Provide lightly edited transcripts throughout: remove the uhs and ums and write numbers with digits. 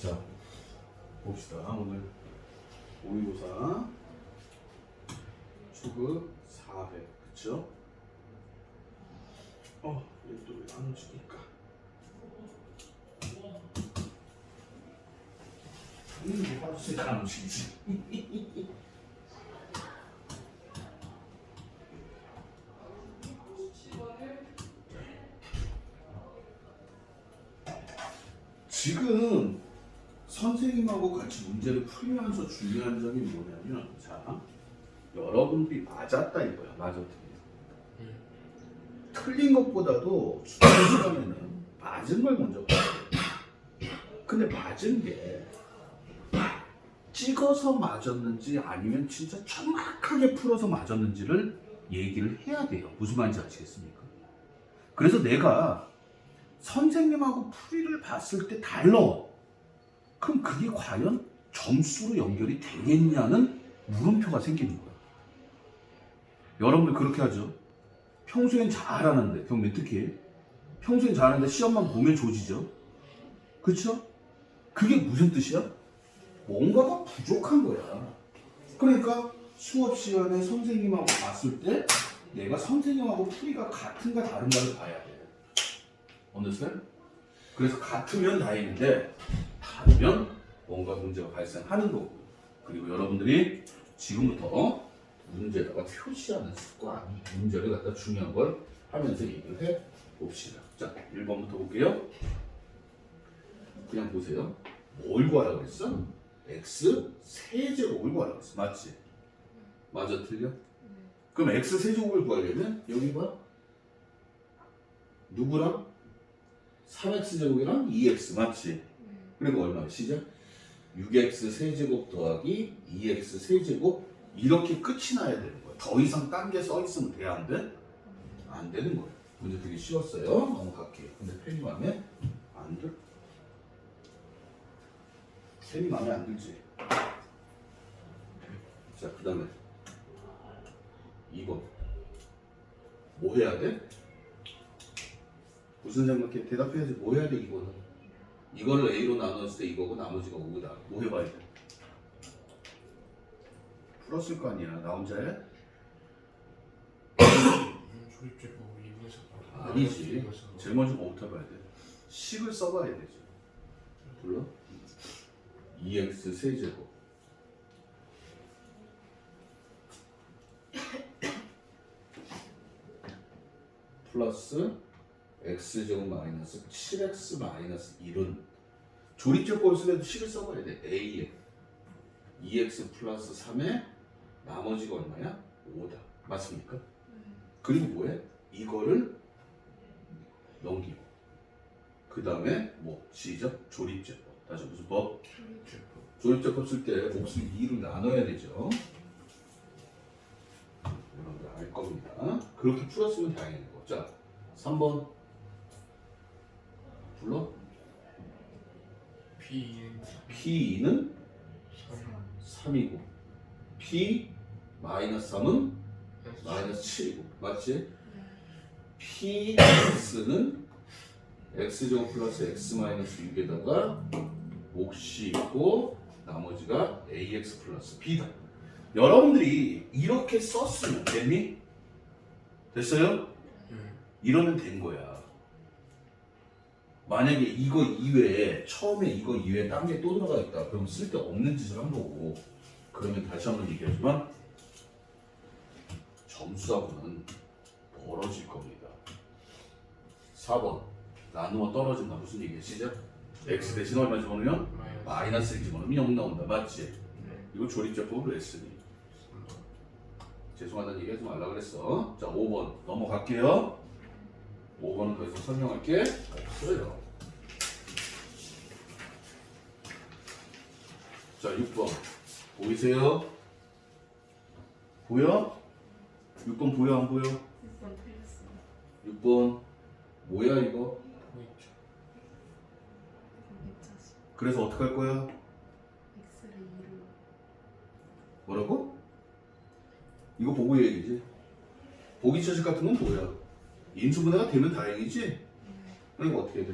자, 봅시다. 오늘 모의고사 초급 400, 그쵸? 얘도 왜 안 움직일까? 뭐 봐주세요. 안 움직이지. 지금 선생님하고 같이 문제를 풀면서 중요한 점이 뭐냐면, 자, 여러분들이 맞았다 이거야. 맞았다. 틀린 것보다도 수능 시간에는 맞은 걸 먼저 봐야 돼. 근데 맞은 게 찍어서 맞았는지 아니면 진짜 정확하게 풀어서 맞았는지를 얘기를 해야 돼요. 무슨 말인지 아시겠습니까? 그래서 내가 선생님하고 풀이를 봤을 때 달라. 그럼 그게 과연 점수로 연결이 되겠냐는 물음표가 생기는 거야. 여러분들 그렇게 하죠. 평소엔 잘하는데, 경민 특히 평소엔 잘하는데 시험만 보면 조지죠. 그쵸? 그게 무슨 뜻이야? 뭔가가 부족한 거야. 그러니까 수업 시간에 선생님하고 봤을 때 내가 선생님하고 풀이가 같은가 다른가를 봐야 돼. understand? 그래서 같으면 다행인데 다르면 뭔가 문제가 발생하는 거고. 그리고 여러분들이 지금부터 문제에다가 표시하는 습관, 문제를 갖다 중요한 걸 하면서 얘기를 해 봅시다. 자, 1번부터 볼게요. 그냥 보세요. 뭘 구하라고 그랬어? x 세제곱을 구하라고 그랬어. 맞지? 맞아, 틀려? 그럼 x 세제곱을 구하려면 여기 봐. 누구랑? 3x제곱이랑 2x 맞지? 그리고 얼마야? 시작? 6x 세제곱 더하기 2x 세제곱 이렇게 끝이 나야 되는 거야. 더 이상 딴 게 써 있으면 돼? 안 돼? 안 되는 거야. 문제 되게 쉬웠어요. 넘어갈게요. 근데 펜이 마음에 안 들? 펜이 마음에 안 들지? 자, 그 다음에 2번 뭐 해야 돼? 무슨 생각해? 대답해야지. 뭐 해야 돼? 이거는 이거를 A로 나눴을 때 이거고 나머지가 5다. 뭐 해봐야 돼? 풀었을 거 아니야. 나 혼자 해? 조립제법 이거에서 아니지. 제일 먼저 뭐부터 봐야 돼? 식을 써봐야 되지. 불러? 2x 세제곱 플러스 x제곱 마이너스 7x 마이너스 1은 조립제법을 쓸 때도 식을 써봐야 돼. a에 2x 플러스 3에 나머지가 얼마야? 5다. 맞습니까? 그리고 뭐해? 이거를 넘기고 그 다음에 뭐 시작? 조립제법. 다시 무슨 법? 조립제법 쓸 때 몫을 2로 나눠야 되죠. 여러분들 알 겁니다. 그렇게 풀었으면 다행인 거. 자, 3번 불러? P는 3이고 P 마이너스 3은 마이너스 7이고 맞지? PX는 X제곱 플러스 X 마이너스 6에다가 몫이 있고 나머지가 AX 플러스 B다. 여러분들이 이렇게 썼으면 됐니? 됐어요? 이러면 된 거야. 만약에 이거 이외에 처음에 이거 이외에 딴 게 또 들어가 있다. 그럼 쓸데없는 짓을 한 거고. 그러면 다시 한번 얘기하지만 점수하고는 멀어질 겁니다. 4번 나누어 떨어진다. 무슨 얘기야? 시작? x 대신 얼마 집어넣으면? 마이너스 1 집어넣으면 0 나온다. 맞지? 이거 조립제법으로 했으니 죄송하다는 얘기 하지 말라 그랬어. 자, 5번 넘어갈게요. 5번은 더 이상 설명할 게 없어요. 자, 6번 보이세요? 보여? 6번 보여 안 보여? 6번 틀렸어. 6번 뭐야 이거? 그래서 어떻게 할 거야? X를 2로. 뭐라고? 이거 보고 얘기지. 보기 처식 같은 건 뭐야? 인수분해가 되면 다행이지? 그러니까 어떻게 돼?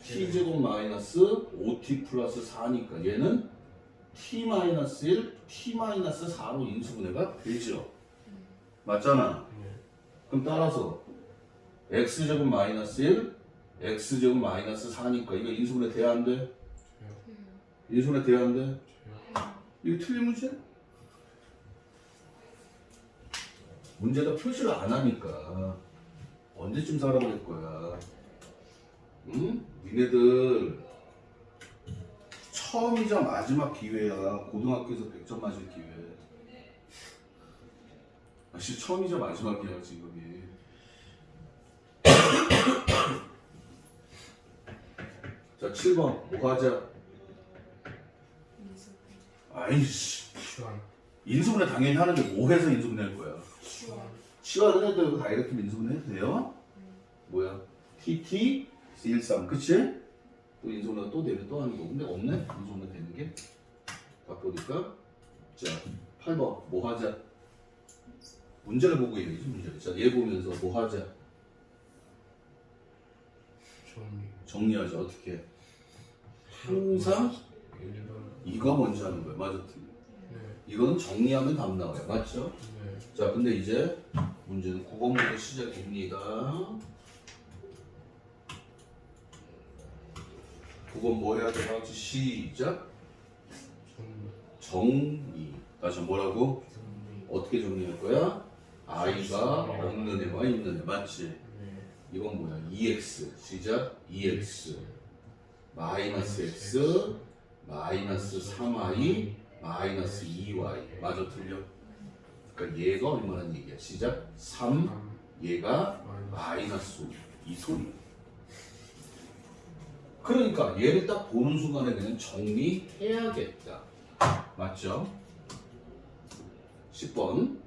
t제곱 마이너스 5t t 플러스 4니까 얘는 t-1, t-4로 인수분해가 되죠. 맞잖아. 네. 그럼 따라서 x제곱 마이너스 1, x제곱 마이너스 4니까 이거 인수분해 돼야 안 돼? 돼요. 인수분해 돼야 안 돼? 돼요. 이거 틀린 문제? 문제가 표시를 안 하니까 언제쯤 살아볼 거야? 응? 니네들 처음이자 마지막 기회야. 고등학교에서 100점 맞을 기회. 사실 처음이자 마지막이야 지금이. 자 7번 뭐 하자? 인수분. 아이씨 시간. 인수분해 당연히 하는데 뭐 해서 인수분해 할 거야? 시원. 시간은 해도 다 이렇게 인수분해 해도 돼요? 뭐야? TT 13 그치? 또 인수분해가 또 되면 또 하는 거 근데 없네? 인수분해 되는 게? 바꾸니까 자 8번 뭐 하자? 문제를 보고 얘기지 문제를. 자 얘 보면서 뭐 하자? 정리. 정리하자 어떻게? 항상 1번. 이거 먼저 하는 거야 맞아 틀려. 네. 이거는 정리하면 답 나와요 맞죠? 네. 자 근데 이제 문제는 9번부터 시작입니다. 9번 뭐 해야 돼? 다 같이 시작. 정리. 정리. 다시 뭐라고? 정리. 어떻게 정리할 거야? i가 없는 애와 있는 애 맞지? 네. 이건 뭐야? 2x 시작. 2x 마이너스 x 마이너스 3y 마이너스 2y 맞아 틀려? 그러니까 얘가 얼마나 얘기야? 시작. 3 얘가 마이너스 5. 이 소리. 그러니까 얘를 딱 보는 순간에 그냥 정리해야겠다. 맞죠? 10번.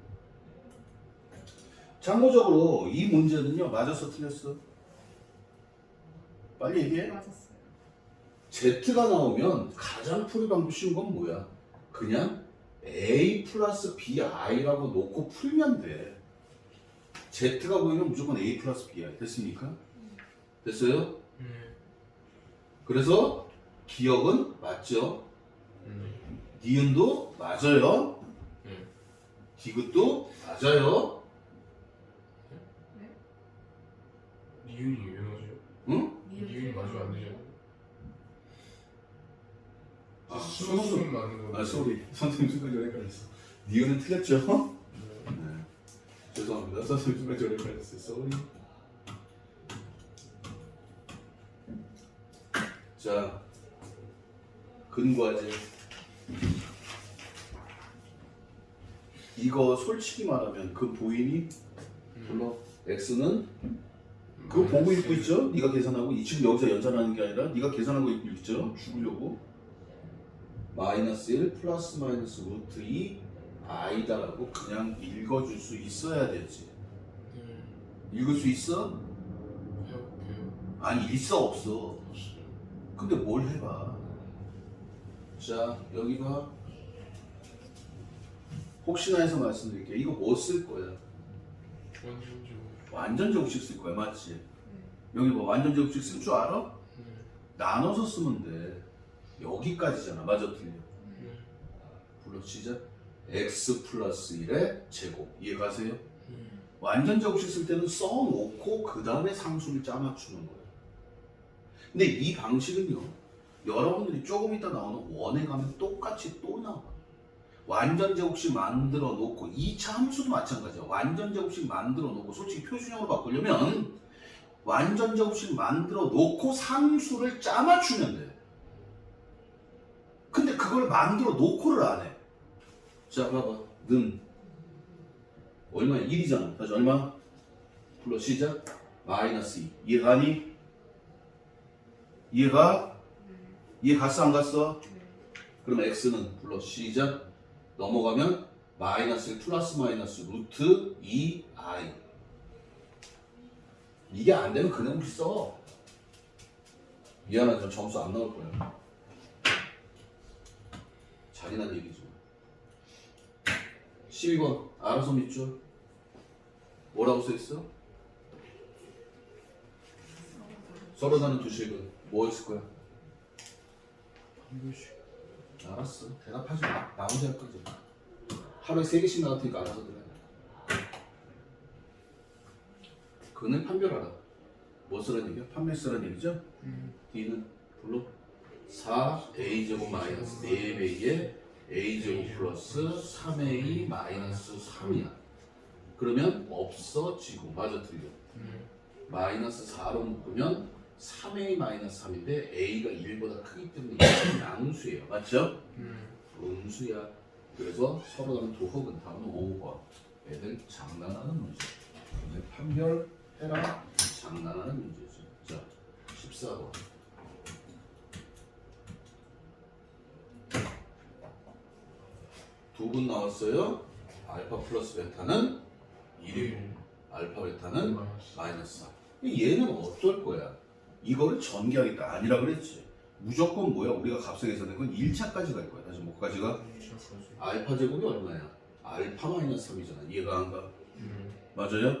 참고적으로 이 문제는요. 맞았어 틀렸어? 빨리 얘기해. 맞았어요. Z가 나오면 가장 풀이 방법 쉬운 건 뭐야? 그냥 A 플러스 BI라고 놓고 풀면 돼. Z가 보이면 무조건 A 플러스 BI. 됐습니까? 됐어요? 네. 그래서 기억은 맞죠? 네. 니은도 맞아요. 네. 디귿도 맞아요. 니은이 왜 맞아요? 응? 니은이 맞으면 안 되잖아요. 아, 수능 맞는 거. 아, 쏘리. 선생님 순간 전에 헷갈렸어. 니은은 틀렸죠? 네. 네. 죄송합니다. 선생님 순간 전에 헷갈렸어요. 쏘리. 자, 근과제. 이거 솔직히 말하면 그 부인이 불러 x는 그거 보고 있고 있죠? 네가 계산하고 이 지금 여기서 연산하는 게 아니라 네가 계산하고 있고 있죠? 죽으려고 마이너스 1 플러스 마이너스 루트 2 i다라고 그냥 읽어줄 수 있어야 되지. 읽을 수 있어? 해볼게요. 아니 있어 없어. 없어요. 근데 뭘 해봐. 자 여기 봐. 혹시나 해서 말씀드릴게요. 이거 뭐 쓸 거야? 완전적으로. 완전 제곱식 쓸 거야 맞지? 네. 여기 뭐 완전 제곱식 쓸 줄 알아? 네. 나눠서 쓰면 돼. 여기까지잖아. 맞아 틀려. 네. 불러 시작. x 플러스 1의 제곱. 이해가세요? 네. 완전 제곱식 쓸 때는 써놓고 그 다음에 상수를 짜맞추는 거예요. 근데 이 방식은요. 여러분들이 조금 이따 나오는 원에 가면 똑같이 또 나와. 완전 제곱식 만들어 놓고 2차 함수도 마찬가지야. 완전 제곱식 만들어 놓고 솔직히 표준형으로 바꾸려면 완전 제곱식 만들어 놓고 상수를 짜맞추면 돼. 근데 그걸 만들어 놓고를 안 해. 자 봐봐. 는 얼마야? 1이잖아. 다시 얼마? 불러 시작. 마이너스 2. 이해가니? 이해가? 이해 갔어 안 갔어? 네. 그럼 x는 불러 시작. 넘어가면 마이너스 1 플러스 마이너스 루트 2i. 이게 안 되면 그냥 혹시 써. 미안하지만 점수 안 나올 거야. 잔인한 얘기죠. 12번 알아서 밑줄. 뭐라고 써있어? 서로 다른 두 식은 뭐 있을 거야? 이것이 알았어. 대답하지 마. 나 혼자 할 거지. 하루에 3개씩 나올 테니까 알아서 들어. 그는 판별하라. 뭐 쓰라는 얘기야? 판별 쓰라는 얘기죠? D는 불러 4a제곱 마이너스 4배의 a제곱 플러스 3a 마이너스 3이야. 그러면 없어지고 맞아 틀려. 마이너스 4로 묶으면 3a 마이너스 3인데 a가 1보다 크기 때문에 이건 양수예요. 맞죠? 음수야. 그래서 서로 다른 도형은 다음은 5번. 애들 장난하는 문제. 근데 판별해라. 장난하는 문제죠. 자, 14번. 두 분 나왔어요. 알파 플러스 베타는 1이고 알파 베타는 마이너스 4. 얘는 어떨 거야? 이거를 전개하겠다. 아니라 그랬지. 무조건 뭐야? 우리가 값을 내는 건 1차까지 갈 거야. 다시 뭐까지가? 알파 제곱이 얼마야? 알파 마이너스 3이잖아. 이해가 안 가? 맞아요?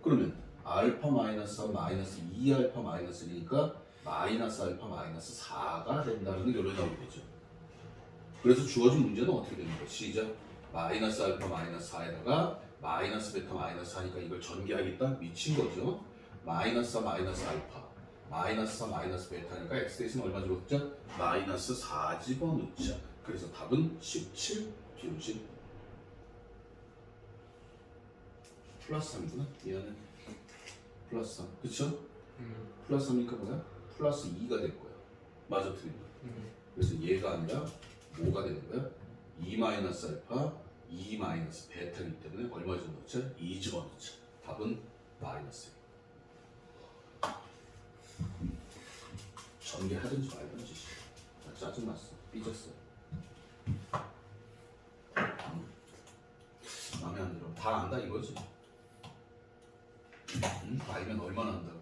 그러면 알파 마이너스 3 마이너스 2알파 마이너스 1이니까 마이너스 알파 마이너스 4가 된다는 게 여기로 나오게 되죠. 그래서 주어진 문제는 어떻게 되는 거야? 시작. 마이너스 알파 마이너스 4에다가 마이너스 베타 마이너스 4니까 이걸 전개하겠다? 미친 거죠. 마이너스 4 마이너스 알파 마이너스 4 마이너스 베타니까 x 대신 얼마 집어넣자? 마이너스 4 집어넣자. 그래서 답은 17 비용식 플러스 3이구나. 미안해. 플러스 3 그쵸? 플러스 3이니까 뭐야? 플러스 2가 될 거야. 맞아 틀린 거야. 그래서 얘가 아니라 뭐가 되는 거야? 2 마이너스 알파 2 마이너스 베타이기 때문에 얼마 집어넣자? 2 집어넣자. 답은 마이너스. 전개하든지 말든지. 나 짜증났어. 삐졌어. 마음에 안 들어. 다 안다 이거지. 응? 알면 얼마나 한다고.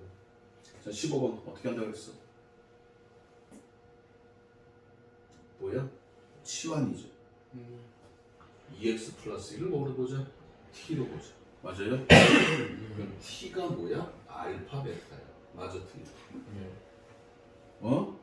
자 15번 어떻게 한다고 했어? 뭐야? 치환이죠. 2x 플러스 1을 뭐로 보자? t로 보자. 맞아요? 그럼 t가 뭐야? 알파 베타야. 맞아 틀려. 어?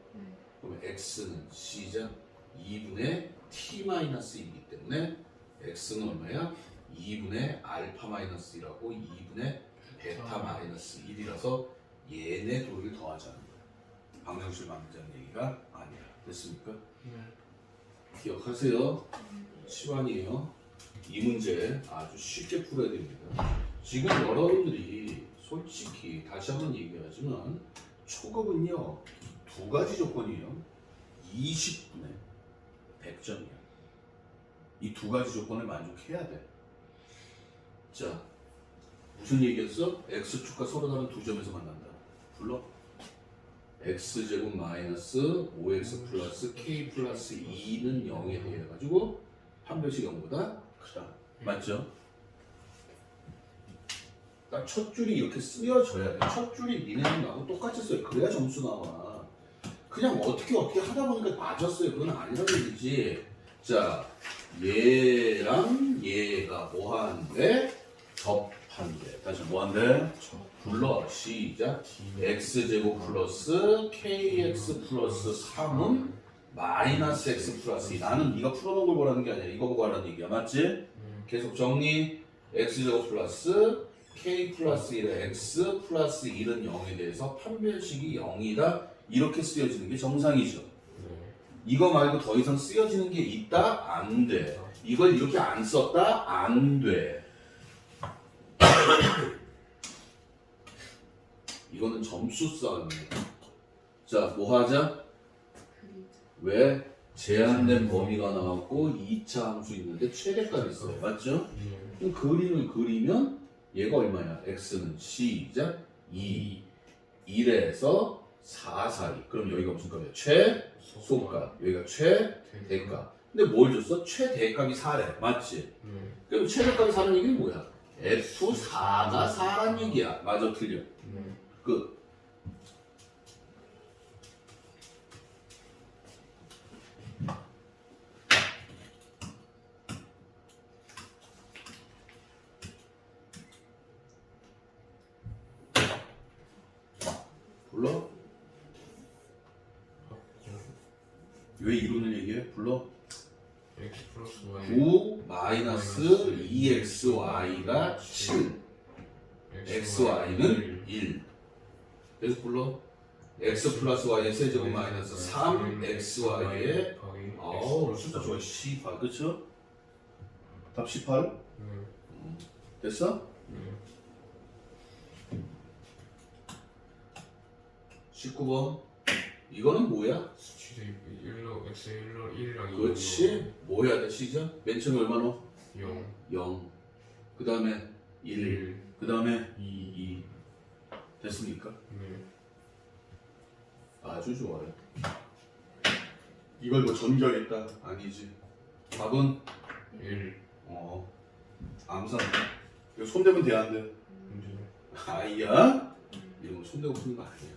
그럼 x는 시작 2분의 t 마이너스 2이기 때문에 x는 얼마야? 2분의 알파 마이너스 1하고 2분의 베타 마이너스 1이라서 얘네 둘을 더하자는 거야. 방정식 만드자는 얘기가 아니야. 됐습니까? 기억하세요. 치환이에요. 이 문제 아주 쉽게 풀어야 됩니다. 지금 여러분들이 솔직히 다시 한번 얘기하지만 초급은요 2가지 조건이에요. 20분에 100점이야. 이 2가지 조건을 만족해야 돼. 자, 무슨 얘기였어? x축과 서로 다른 두 점에서 만난다. 불러? x제곱 마이너스 5x 플러스 k 플러스 2는 0에 대해 가지고 판별식 0보다 크다. 맞죠? 딱 첫 줄이 이렇게 쓰여져야 돼. 첫 줄이 니네랑 나하고 똑같이 써요. 그래야 점수 나와. 그냥 어떻게 하다 보니까 맞았어요. 그건 아니라는 얘기지. 자, 얘랑 얘가 뭐 하는데? 접한대. 다시 뭐 한대? 불러. 시작. x제곱 플러스 kx 플러스 3은 마이너스 x 플러스 2. 나는 네가 풀어놓은 걸 보라는 게 아니라 이거 보고 하라는 얘기야. 맞지? 계속 정리. x제곱 플러스 k 플러스 1의 x 플러스 1은 0에 대해서 판별식이 0이다. 이렇게 쓰여지는 게 정상이죠. 이거 말고 더 이상 쓰여지는 게 있다? 안 돼. 이걸 이렇게 안 썼다? 안 돼. 이거는 점수 싸움이에요. 자, 뭐 하자? 왜? 제한된 범위가 나왔고 2차 함수 있는데 최대값이 있어요. 맞죠? 그럼 그림을 그리면 얘가 얼마야? x는 시작 2 1에서 4 사이. 그럼 여기가 무슨 값이야? 최소값. 여기가 최대값. 근데 뭘 줬어? 최대값이 4래. 맞지? 그럼 최대값이 4라는 얘기는 뭐야? F4가 4란 얘기야. 맞아 틀려. 끝. 불러? 왜 이론을 얘기해? 불러. x 플러스 y 9 마이너스 2xy가 7 xy는 1 그래서 불러 x 플러스 y의 세제곱 마이너스 3 xy의 아우 진짜 좋아 18 그쵸? 답 18? 됐어? 19번 이거는 뭐야? 수치대 1로 x 1로 1이랑 2 그렇지 뭐 해야 돼 시작? 맨 처음에 얼마 넣어? 0 0 그 다음에 1 그 다음에 2 됐습니까? 네. 아주 좋아요 이걸 뭐 전개하겠다? 아니지 답은? 1 암산 이거 손대면 돼 안 돼? 문제 아이야? 이런 거 손대고 푸는 거 아니야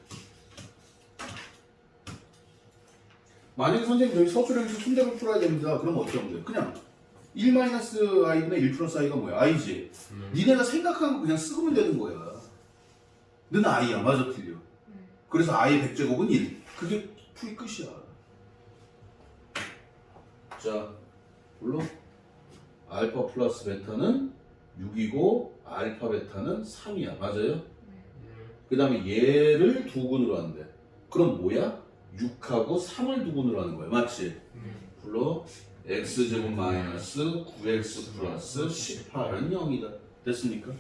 만약에 선생님 여기 서술형에서 손대고 풀어야 됩니다 그럼 어떻게 하면 돼? 그냥 1-i분의 1 플러스 i가 뭐야? i지 니네가 생각한 거 그냥 쓰면 되는 거야 너는 i야 맞아 틀려 그래서 i의 100제곱은 1 그게 풀이 끝이야 자 물론 알파 플러스 베타는 6이고 알파 베타는 3이야 맞아요? 그 다음에 얘를 두 군으로 한대 그럼 뭐야? 6하고 3을 두 군으로 하는 거야 맞지? 불러 x제곱 마이너스 9x 플러스 18은 0이다 됐습니까?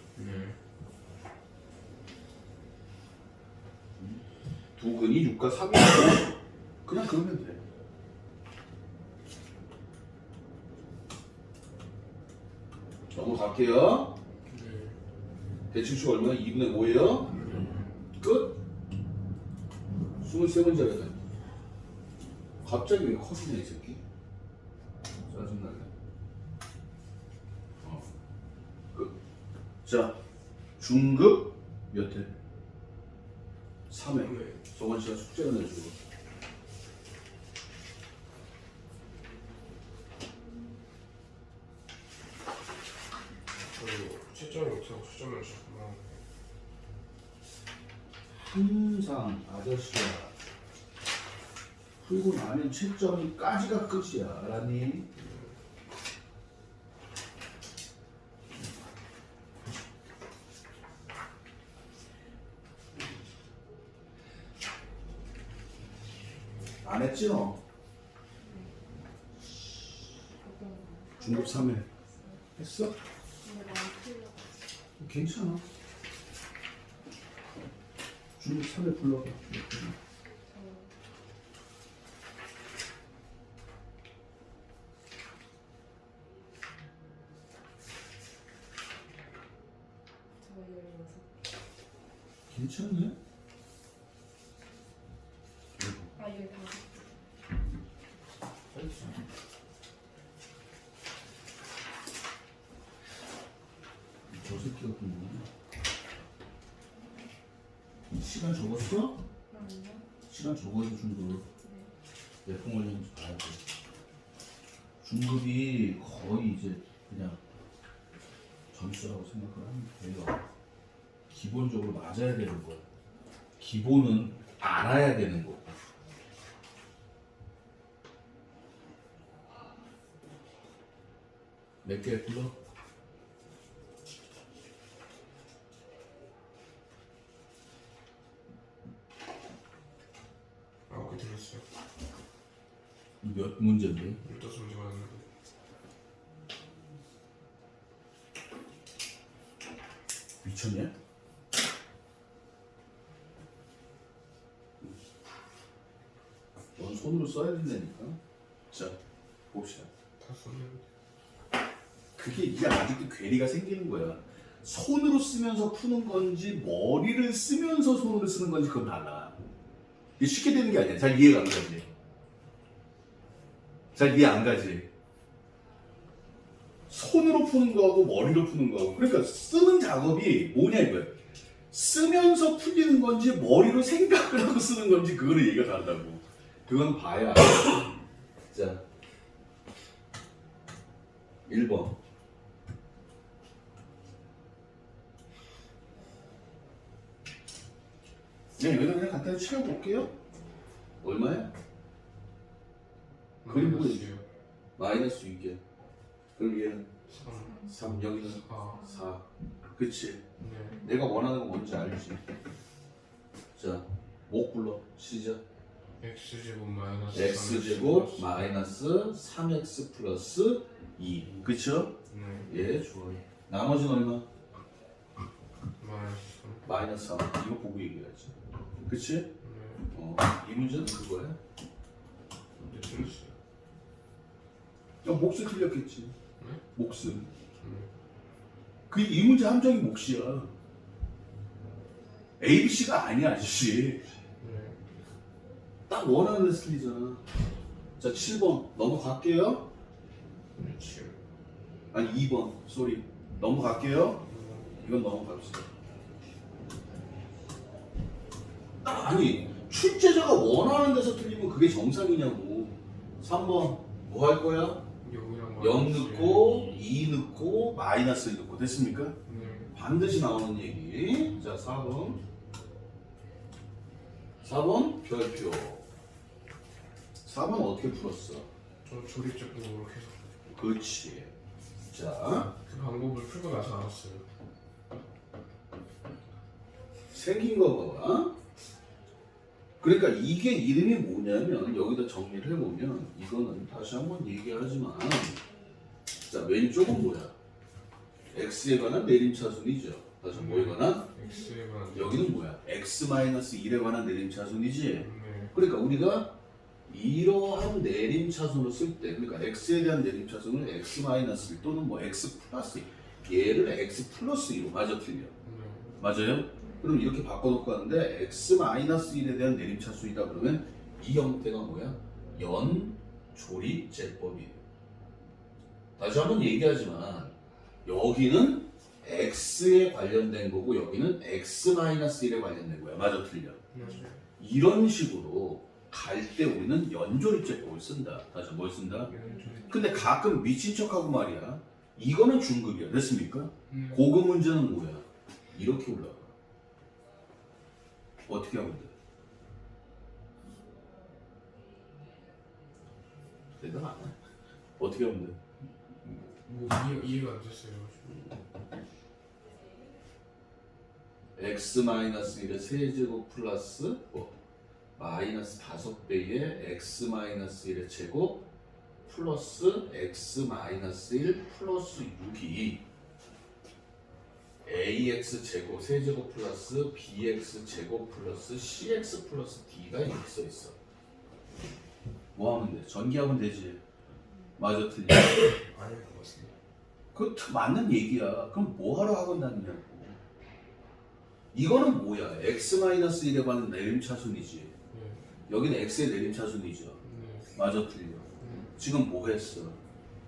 두 근이 6과 3이야 그냥 그러면 돼 넘어갈게요 대칭수 얼마야? 2분의 5예요? 끝? 23문제가 갑자기 왜 커지냐 이 새끼 짜증나네 끝. 자 중급 몇 회? 3회 정원 씨가 숙제를 내주고 그리고 채점이 없어서 수점을 주구나 항상 아저씨야 풀고 나면 채점까지가 끝이야 알았니? 안 했지 너? 중급 3회 했어? 근데 많이 틀려. 괜찮아 중급 3회 불러봐 저 16. 괜찮네? 아, 15. 저 새끼가 또 뭐냐? 시간 적었어? 아니요? 시간 적어서 중급 네. 예쁜 걸리는지 봐야 돼 중급이 거의 이제 그냥 점수라고 생각을 하면 돼요 기본적으로 맞아야 되는 거야 기본은 알아야 되는 거고 몇 개 불러? 아홉 개 들었어요 몇 문제인데? 15문제 맞았는데 미쳤냐? 넌 손으로 써야 된다니까 자 봅시다 다 썼는데 그게 이게 아직도 괴리가 생기는 거야 손으로 쓰면서 푸는 건지 머리를 쓰면서 손으로 쓰는 건지 그건 달라 이게 쉽게 되는 게 아니야 잘 이해가 안 가지 잘 이해 안 가지 손으로 푸는 거하고 머리로 푸는 거하고 그러니까 쓰는 작업이 뭐냐 이거야 쓰면서 풀리는 건지 머리로 생각을 하고 쓰는 건지 그거는 얘기가 다르다고 그건 봐야 자 1번 네, 여기다 그냥 간단히 채워볼게요 얼마야? 그리고 마이너스 마이너스 6이야. 그럼 얘는 3 3, 여기는 4 4. 그치? 네 내가 원하는 건 뭔지 알지? 자, 목 불러. 시작. x제곱 마이너스 x제곱 마이너스 3x 플러스 2. 그쵸? 네 예, 좋아요. 나머지는 얼마? 마이너스 3 마이너스 3. 이거 보고 얘기해야지. 그치? 네 이 문제는 그거야. 근데 틀렸어요 몫을 틀렸겠지. 네? 몫을. 네 이 문제 함정이 몫이야. A, B, C가 아니야, 아저씨. 네 딱 원하는 데서 틀리잖아. 자, 7번 넘어갈게요. 7 아니 2번 쏘리 넘어갈게요. 이건 넘어갑시다. 아니 출제자가 원하는 데서 틀리면 그게 정상이냐고. 3번 뭐 할 거야? 0이랑 0 넣고 2 넣고 마이너스 1 넣고 됐습니까? 네 반드시 나오는 얘기. 자 4번 별표. 4번 어떻게 풀었어? 저 조립적으로 계속 그렇지. 자 그 방법을 풀고 나서 알았어요 생긴 거 봐봐. 그러니까 이게 이름이 뭐냐면 여기다 정리를 해보면 이거는 다시 한번 얘기하지만 자 왼쪽은 뭐야? x에 관한 내림차순이죠. 다시 뭐에 관한? x에 관한 여기는 뭐야? x-1에 관한 내림차순이지. 네 그러니까 우리가 이러한 내림차순을 쓸 때 그러니까 x에 대한 내림차순을 x-1 또는 뭐 x 플러스 얘를 x 플러스 2로 맞아 틀려. 네 맞아요? 그럼 이렇게 바꿔놓고 하는데 x-1에 대한 내림차순이다 그러면 이 형태가 뭐야? 연조립제법이에요. 다시 한번 얘기하지만 여기는 x에 관련된 거고 여기는 x-1에 관련된 거야. 맞아 틀려. 맞아요 이런 식으로 갈 때 우리는 연조립제법을 쓴다. 다시 뭘 쓴다? 근데 가끔 미친 척하고 말이야. 이거는 중급이야. 됐습니까? 고급 문제는 뭐야? 이렇게 올라가. 어떻게 하면 돼? 대답 안 해. 어떻게 하면 돼? 뭐 이해가 안 됐어요 x-1의 세제곱 플러스 마이너스 5배의 x-1의 제곱 플러스 x-1 플러스 6이 ax 제곱 세제곱 플러스 bx 제곱 플러스 cx 플러스 d가 이렇게 써 있어. 뭐 하면 돼? 전기하면 되지. 맞아 틀려. 아닐 것 같습니다 그 맞는 얘기야. 그럼 뭐 하러 학원 다니냐고. 이거는 뭐야? x-1에 관한 내림차순이지. 네 여기는 x의 내림차순이죠. 네 맞아 틀려. 지금 뭐 했어?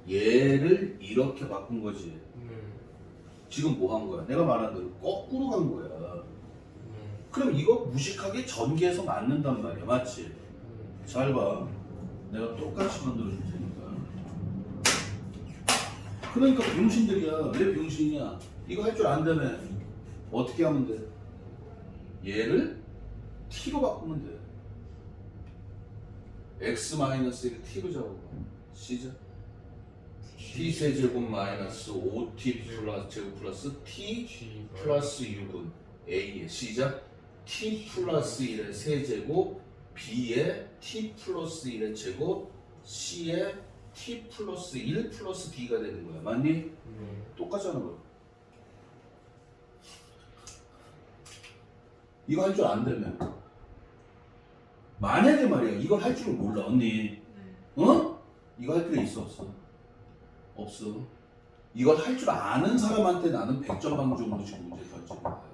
얘를 이렇게 바꾼 거지. 네 지금 뭐 한 거야? 내가 말한 대로 거꾸로 간 거야. 네 그럼 이거 무식하게 전개해서 맞는단 말이야. 맞지? 잘 봐. 내가 똑같이 만들어 줄 테니까. 그러니까 병신들이야. 왜 병신이냐? 이거 할 줄 안다며. 어떻게 하면 돼? 얘를 t로 바꾸면 돼. x-1을 t로 잡아봐. 시작. t 세제곱 마이너스 5t 플러스 제곱 플러스 t G 플러스 6은 a의 시작. t 플러스 1의 세제곱 b의 t 플러스 1의 제곱 c의 t 플러스 1 플러스 d가 되는 거야. 맞니? 네 똑같잖아. 그럼. 이거 할 줄 안 되면 만약에 말이야 이걸 할 줄 몰라 언니. 어? 이거 할 필요 있어 없어? 없어. 이걸 할 줄 아는 사람한테 나는 100점 방정으로 지금 문제 던지는 거야.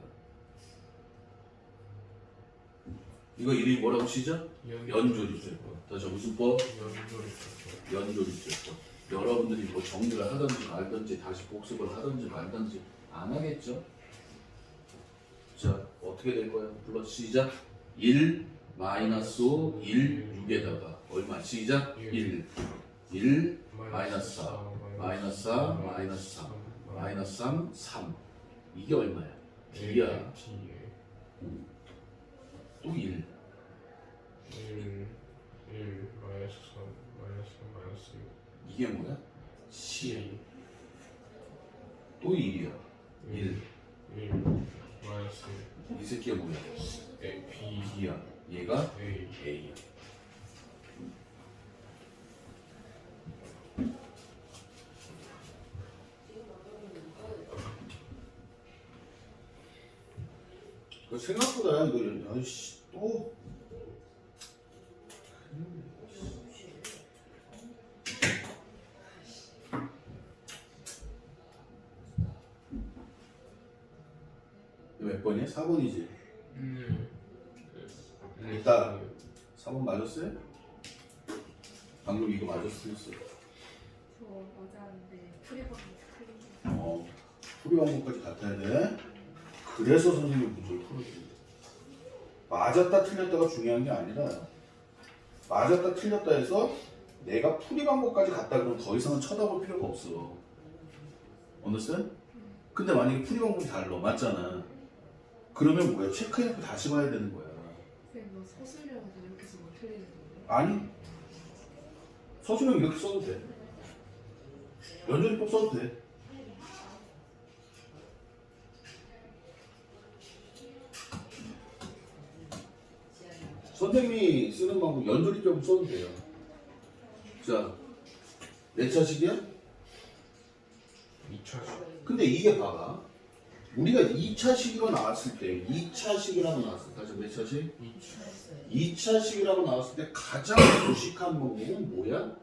이거 이름이 뭐라고 시죠? 연조립제법. 다시 무슨 법? 연조립제법 연조립제법. 여러분들이 뭐 정리를 하든지 말든지 다시 복습을 하든지 말든지 안 하겠죠? 자 어떻게 될 거야? 불러 시작. 1 마이너스 5 1 6에다가 얼마? 시작. 1 마이너스 4 마이너스 4 마이너스 3 마이너스 3 3 이게 얼마야? D야. 또 1 1 마이너스 3 마이너스 이게 뭐야? 10. 1 또 1이야. 1. 1 마이너스 이 새끼가 뭐야? B B야. 얘가 A A야. 생각보다 이거 아이씨 또 몇 번이야? 4번이지. 일단 4번 맞았어요? 방금 이거 맞았어요? 저 맞았는데 풀이방법 틀린 풀이 방법까지 같아야 돼. 그래서 선생님 문제를 풀어줍니다. 맞았다 틀렸다가 중요한 게 아니라 맞았다 틀렸다 해서 내가 풀이 방법까지 갔다 그러면 더 이상은 쳐다볼 필요가 없어. understand? 근데 만약에 풀이 방법이 달라 맞잖아. 그러면 뭐야? 체크해놓고 다시 봐야 되는 거야. 선생님 뭐 서술형도 이렇게 써도 틀리는 거예요? 아니 서술형 이렇게 써도 돼. 연전이법 써도 돼. 선생님이 쓰는 방법 연조리법 써도 돼요. 자, 몇 차식이야? 2차식 근데 이게 봐봐. 우리가 2차식으로 나왔을 때 2차식이라고 나왔을 때 다시 몇 차식? 2차식이라고 나왔을 때 가장 무식한 방법은 뭐야?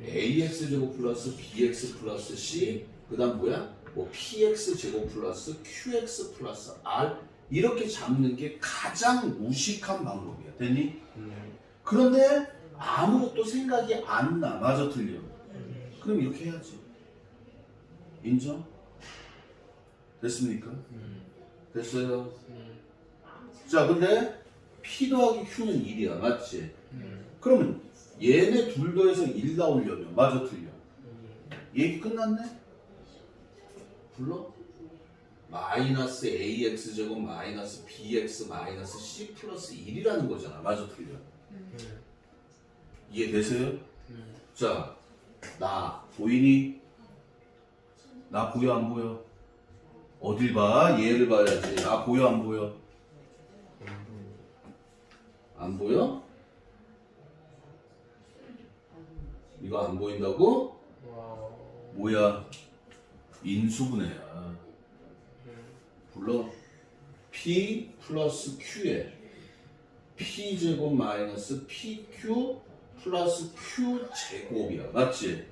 AX제곱 플러스 BX 플러스 C 그 다음 뭐야? 뭐 PX제곱 플러스 QX 플러스 R 이렇게 잡는 게 가장 무식한 방법이야. 됐니? 그런데 아무것도 생각이 안 나. 맞아 틀려. 그럼 이렇게 해야지. 인정? 됐습니까? 됐어요? 자 근데 P 더하기 Q는 1이야. 맞지? 그러면 얘네 둘 더해서 1 나오려면 맞아 틀려? 얘기 끝났네? 불러? 마이너스 AX 제곱 마이너스 BX 마이너스 C 플러스 1이라는 거잖아. 맞아 틀려? 이해되세요? 자, 나 보이니? 나 보여 안 보여? 어딜 봐? 얘를 봐야지. 나 보여 안 보여? 안 보여? 이거 안 보인다고? 뭐야? 인수분해야. 불러. P 플러스 Q에 P 제곱 마이너스 PQ 플러스 Q 제곱이야. 맞지?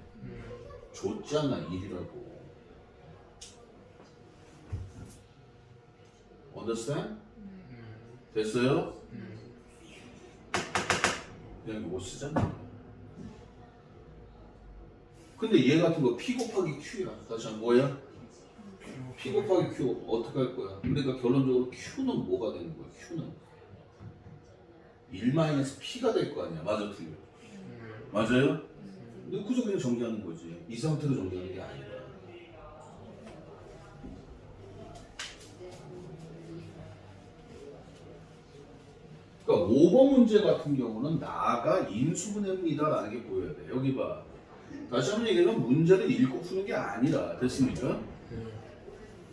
줬잖아 1이라고. understand? 됐어요? 그냥 이거 못 쓰잖아. 근데 얘 같은 거 P 곱하기 Q야. 다시 한번 뭐야? P 곱하기 Q 어떻게 할 거야? 그러니까 결론적으로 Q는 뭐가 되는 거야? Q는 1-P가 될 거 아니야. 맞아 틀려? 맞아요? 넣고서 그냥 정리하는 거지. 이 상태로 정리하는 게 아니라. 그러니까 5번 문제 같은 경우는 나가 인수분해입니다라는 게 보여야 돼. 여기 봐. 다시 한번 얘기하면 문제를 읽고 푸는 게 아니라 됐습니까?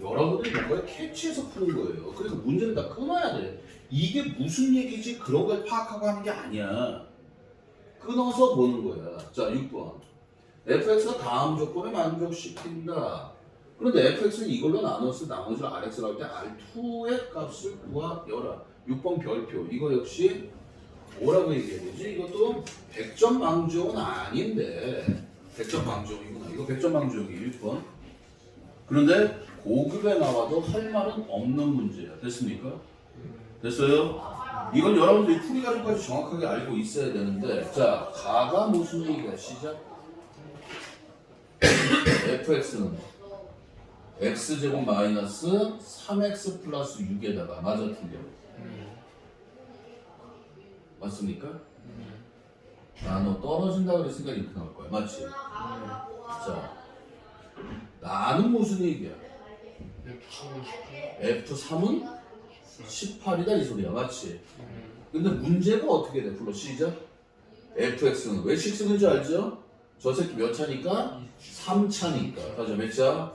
여러분들이 뭔가를 캐치해서 푸는 거예요. 그래서 문제를 다 끊어야 돼. 이게 무슨 얘기지 그런 걸 파악하고 하는 게 아니야. 끊어서 보는 거야. 자 6번 fx가 다음 조건에 만족시킨다. 그런데 fx는 이걸로 나눴을 때 나머지를 rx로 할 때 r2의 값을 구하여라. 6번 별표 이거 역시 뭐라고 얘기해야 되지? 이것도 100점 방정은 아닌데 100점 방정이구나. 이거 100점 방정이 1번. 그런데 고급에 나와도 할 말은 없는 문제야. 됐습니까? 됐어요? 이건 여러분들이 풀이 가지고까지 정확하게 알고 있어야 되는데 자 가가 무슨 얘기야? 시작. fx는 x제곱 마이너스 3x 플러스 6에다가 맞아 틀려? 맞습니까? 나너 떨어진다 그랬으니까 이렇게 나올 거야. 맞지? 자 나는 무슨 얘기야? F3은 18이다 이 소리야. 맞지? 근데 문제가 어떻게 돼? 불러 시작. fx는 왜 6인 줄 알죠? 저 새끼 몇 차니까? 3차니까. 맞아, 몇 차?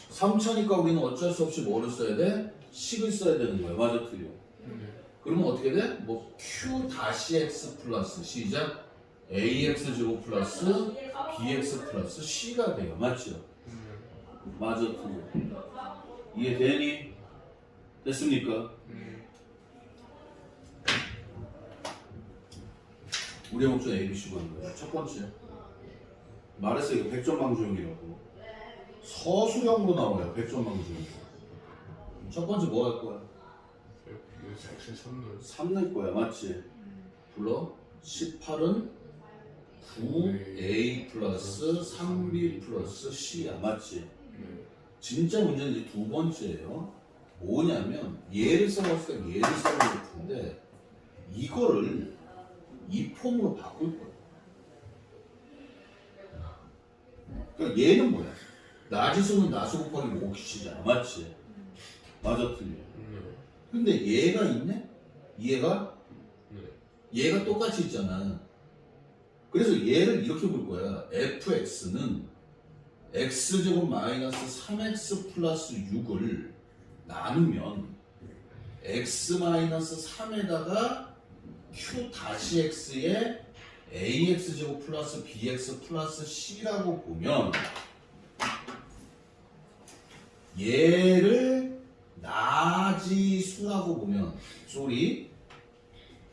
3차니까 우리는 어쩔 수 없이 뭐를 써야 돼? 식을 써야 되는 거야. 맞아, 틀려. 그러면 어떻게 돼? 뭐 q 다시 x 플러스 시작 ax 제곱 플러스 bx 플러스 c가 돼요. 맞죠? 맞아, 틀려. 이해되니? 됐습니까? 우리의 목적 ABC가 하는 거예요. 첫 번째 말했어요. 이거 백전망조용이라고. 서술형으로 나와요. 백전망조용. 첫 번째 뭐 할 거야? FP는 섹션 3는 3 낼 거야. 맞지? 불러. 18은 9A 플러스 3B 플러스 C야. 맞지? 진짜 문제는 이제 두 번째예요. 뭐냐면 얘를 써봤으니까 얘를 써볼 텐데 이거를 이 폼으로 바꿀 거야. 그러니까 얘는 뭐야? 나지수는 나수 곱하기 몫이잖아. 맞지? 맞아, 틀려. 근데 얘가 있네? 얘가 똑같이 있잖아. 그래서 얘를 이렇게 볼 거야. fx는 x제곱 마이너스 3x 플러스 6을 나누면 x 마이너스 3에다가 q 다시 x에 ax 제곱 플러스 bx 플러스 c라고 보면 얘를 나지수라고 보면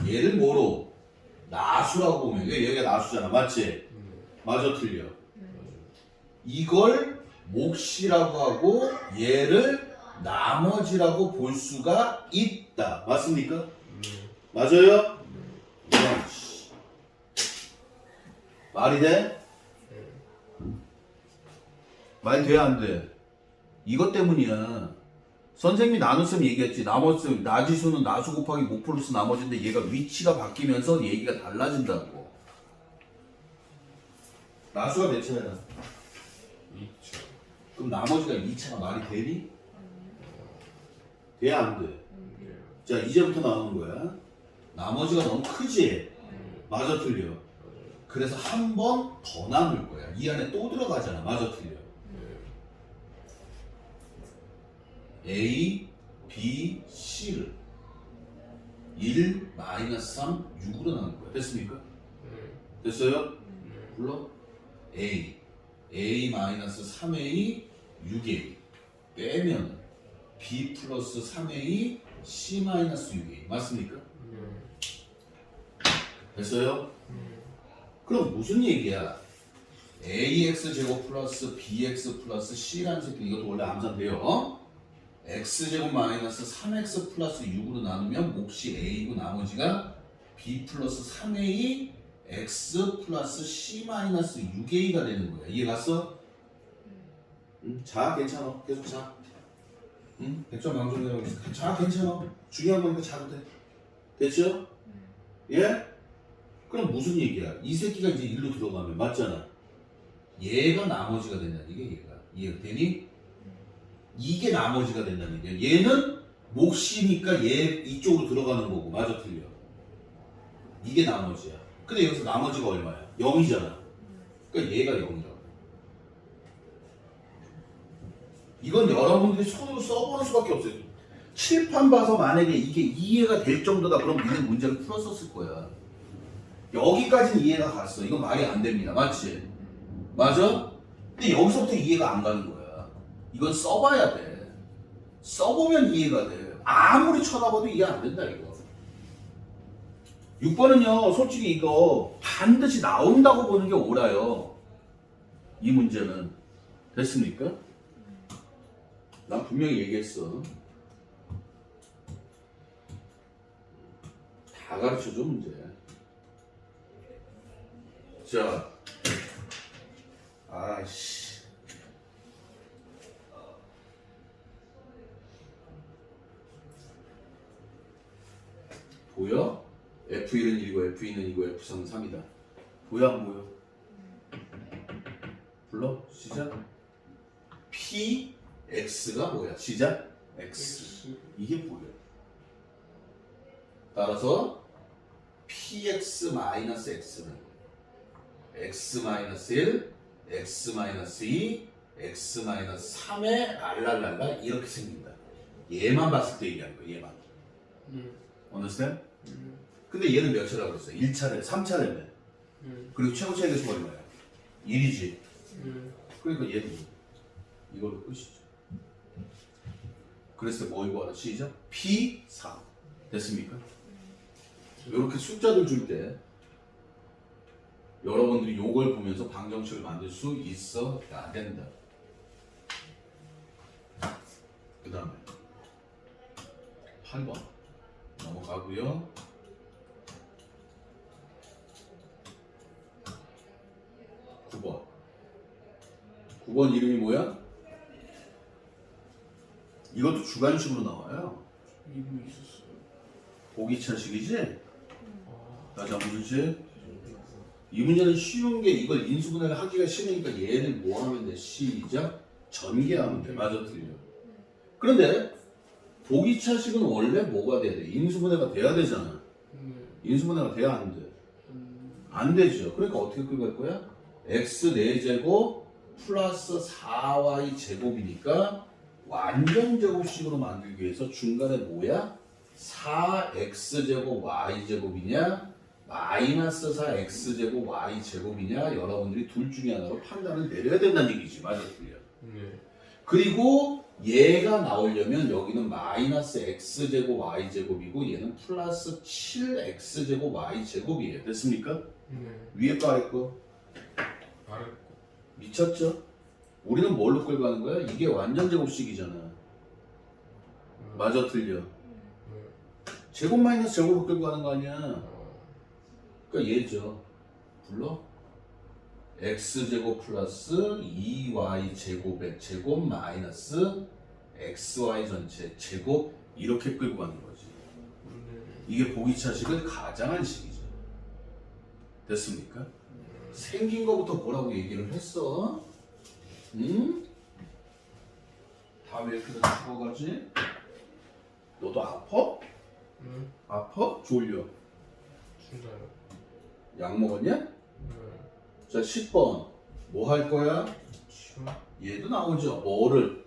얘를 뭐로? 나수라고 보면 얘가 나수잖아. 맞지? 맞아, 틀려. 이걸 몫이라고 하고 얘를 나머지라고 볼 수가 있다. 맞습니까? 맞아요? 말이 돼? 말 돼, 안 돼? 이것 때문이야. 선생님이 나눗셈 얘기했지. 나지수는 나수 곱하기 목 플러스 나머지인데 얘가 위치가 바뀌면서 얘기가 달라진다고. 나수가 몇 차야? 2차. 그럼 나머지가 2차가 말이 되니? 돼, 안 돼? 자, 이제부터 나오는 거야. 나머지가 너무 크지? 맞아, 틀려. 그래서 한 번 더 나눌 거야. 이 안에 또 들어가잖아. 맞아, 틀려. A, B, C를 1, 마이너스 3, 6으로 나눌 거야. 됐습니까? 됐어요? 불러? A 마이너스 3A, 6A 빼면 B 플러스 3A, C 마이너스 6A 맞습니까? 됐어요? 그럼 무슨 얘기야? AX 제곱 플러스 BX 플러스 C라는 새끼 이것도 원래 암산돼요. X제곱 마이너스 3X 플러스 6으로 나누면 몫이 A고 나머지가 B 플러스 3A X 플러스 C 마이너스 6A가 되는 거야. 이해 갔어? 자, 괜찮아. 계속 자. 100점 방송이라고 했어. 자, 괜찮아. 중요한 거니까 자도 돼. 됐죠? 예? 그럼 무슨 얘기야? 이 새끼가 이제 일로 들어가면 맞잖아. 얘가 나머지가 된다는 얘기야. 얘가. 이해가 되니? 이게 나머지가 된다는 얘기야. 얘는 몫이니까 얘 이쪽으로 들어가는 거고. 맞아, 틀려. 이게 나머지야. 근데 여기서 나머지가 얼마야? 0이잖아. 그러니까 얘가 0이라고. 이건 여러분들이 손으로 써보는 수밖에 없어요. 칠판 봐서 만약에 이게 이해가 될 정도다 그럼 니네 문제를 풀었었을 거야. 여기까지는 이해가 갔어. 이건 말이 안 됩니다. 맞지? 맞아? 근데 여기서부터 이해가 안 가는 거야. 이건 써봐야 돼. 써보면 이해가 돼. 아무리 쳐다봐도 이해 안 된다 이거. 6번은요 솔직히 이거 반드시 나온다고 보는 게 옳아요. 이 문제는. 됐습니까? 난 분명히 얘기했어. 다 가르쳐줘 문제. 자, 아이씨. 보여? F1은 1이고 F2는 2고 F3은 3이다. 보여 안 보여? 불러? 시작. PX가 뭐야? 시작. X. 이게 보여. 따라서 PX 마이너스 X는 x-1, x-2, x-3의 랄랄랄라 이렇게 생긴다. 얘만 봤을 때 얘기하는 거야. 얘만. understand? 근데 얘는 몇 차라고 그랬어? 1차례, 3차례면. 그리고 최고 차이가 얼마야? 1이지. 그러니까 얘도 이걸로 끝이죠. 그랬을 때 뭐 구하라? 시작. P4. 됐습니까? 이렇게 숫자들 줄 때 여러분들이 요걸 보면서 방정식을 만들 수 있어야 된다. 그 다음에 8번 넘어가고요. 9번. 9번 이름이 뭐야? 이것도 주관식으로 나와요. 이름이 있었어요. 보기차식이지? 자, 무슨 식? 이 문제는 쉬운 게 이걸 인수분해를 하기가 싫으니까 얘를 뭐 하면 돼? 시작. 전개하면 돼. 맞아, 틀려. 그런데 보기차식은 원래 뭐가 돼야 돼? 인수분해가 돼야 되잖아. 인수분해가 돼야 안 돼? 안 되죠. 그러니까 어떻게 끌고 갈 거야? x 4제곱 플러스 4y 제곱이니까 완전 제곱식으로 만들기 위해서 중간에 뭐야? 4x제곱 y제곱이냐 마이너스 4x제곱 y제곱이냐 여러분들이 둘 중에 하나로 판단을 내려야 된다는 얘기지. 맞아, 틀려? 그리고 얘가 나오려면 여기는 마이너스 x제곱 y제곱이고 얘는 플러스 7x제곱 y제곱이에요. 됐습니까? 위에 거 아래 거 말했고. 미쳤죠? 우리는 뭘로 끌고 가는 거야? 이게 완전 제곱식이잖아. 맞아, 틀려? 제곱 마이너스 제곱을 끌고 가는 거 아니야. 그러니까 얘죠. 불러? x제곱 플러스 2y 제곱의 제곱 마이너스 xy 전체 제곱 이렇게 끌고 가는 거지. 이게 보기차식의 가장한 식이죠. 됐습니까? 생긴 거부터 뭐라고 얘기를 했어? 응? 다 왜 이렇게 다 죽어가지? 너도 아파? 아파? 졸려? 진짜요? 약 먹었냐? 자, 10번 뭐 할 거야? 치워? 얘도 나오죠. 뭐를?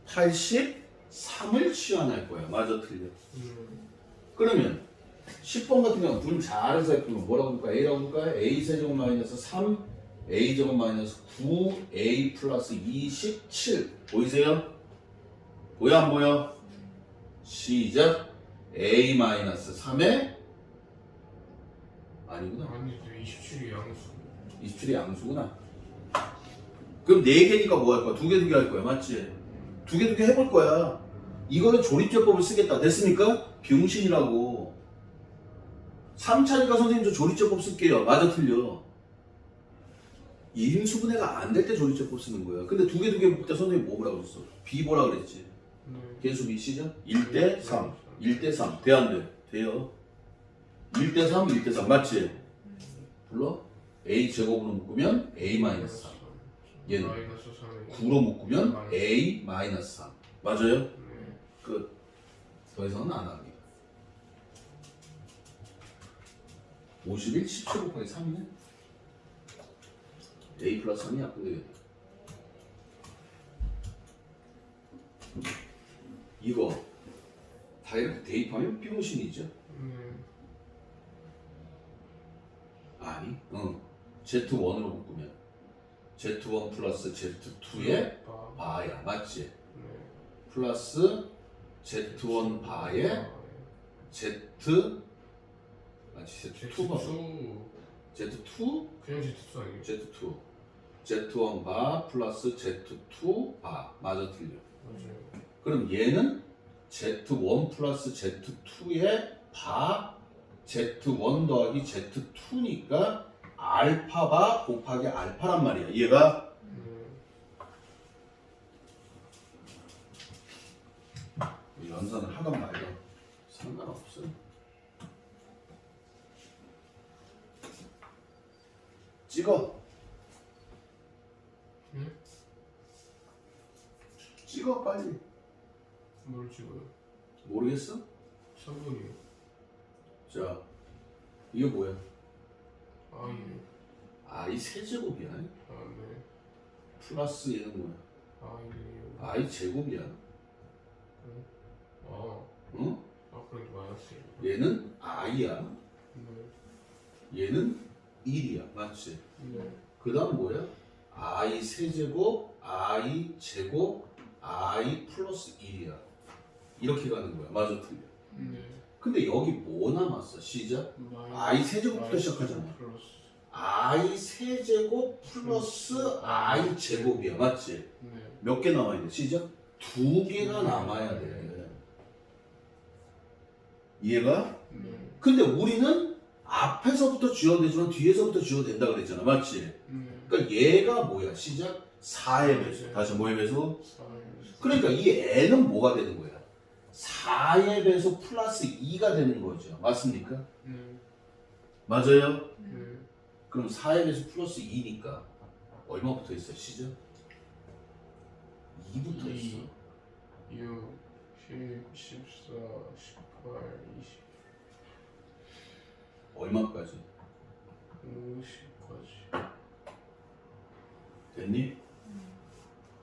83을 치환할 거야. 맞아, 틀려? 그러면 10번 같은 경우는 둘 잘해서 해보면 뭐라고 볼까? A라고 볼까? A 세제곱 마이너스 3 A 제곱 마이너스 9 A 플러스 27 보이세요? 보여 안 보여? 시작. A 마이너스 3에 아니구나. 아니 27이 양수. 27이 양수구나. 그럼 4개니까 뭐 할 거야? 2개 할 거야. 맞지? 2개 해볼 거야. 이거는 조립제법을 쓰겠다. 됐습니까? 병신이라고. 3차니까 선생님 저 조립제법 쓸게요. 맞아, 틀려? 인수분해가 안 될 때 조립제법 쓰는 거야. 근데 2개 볼 때 선생님 뭐 보라고 그랬어? B 보라 그랬지? 계수 B 시죠? 1대 3. 1대 3. 돼 안 돼? 돼요. 1대 3, 1대 3. 맞지? 불러? A 제곱으로 묶으면 A 마이너스 3. 얘는 마이너스 3에 9로 묶으면 A 마이너스 3. 맞아요? 끝. 더 이상은 안 합니다. 51, 17 곱하기 3이네? A 플러스 3이 약분 되겠다. 이거 다 이렇게 대입하면 병신이죠? 아니, Z1으로 묶으면 Z1 플러스 Z2의 바야, 맞지? 플러스 Z1 바에 Z 맞지? Z2 바 Z2 그냥 Z2 아니에요? Z2 Z1 바 플러스 Z2 바 맞아, 틀려? 맞아요. 그럼 얘는 Z1 플러스 Z2의 바 Z1 더하기 Z2니까 알파 바 곱하기 알파란 말이야. 얘가 연산을 하던 말던 상관없어. 찍어. 응? 찍어 빨리. 뭘 찍어요? 모르겠어? 3번이요. 자, 이거 뭐야? 아이요. i 세제곱이야. 아, 네. 플러스 얘는 뭐야? 아이요. i 제곱이야. 아, 응? 그래도 마이너스. 얘는 i야. 네. 얘는 1이야. 맞지? 네. 그 다음 뭐야? i 세제곱, i 제곱, i 플러스 1이야. 이렇게 가는 거야. 맞아, 틀려. 네. 근데 여기 뭐 남았어? 시작. i 세제곱부터 시작하잖아. 플러스. i 세제곱 플러스 i 제곱이야. 맞지? 네. 몇 개 남아야 돼? 시작. 2개가 남아야 돼. 이해가? 네. 근데 우리는 앞에서부터 쥐어도 되지만 뒤에서부터 쥐어도 된다 그랬잖아. 맞지? 네. 그러니까 얘가 뭐야? 시작. 4의 배수. 다시 뭐의 배수? 4. 그러니까 이 n은 뭐가 되는 거야? 4의 배수 플러스 2가 되는 거죠. 맞습니까? 네. 맞아요? 네. 그럼 4의 배수 플러스 2니까 얼마 붙어 있어? 시작. 2 붙어 있어. 6, 10, 14, 18, 20, 얼마까지? 50까지. 됐니?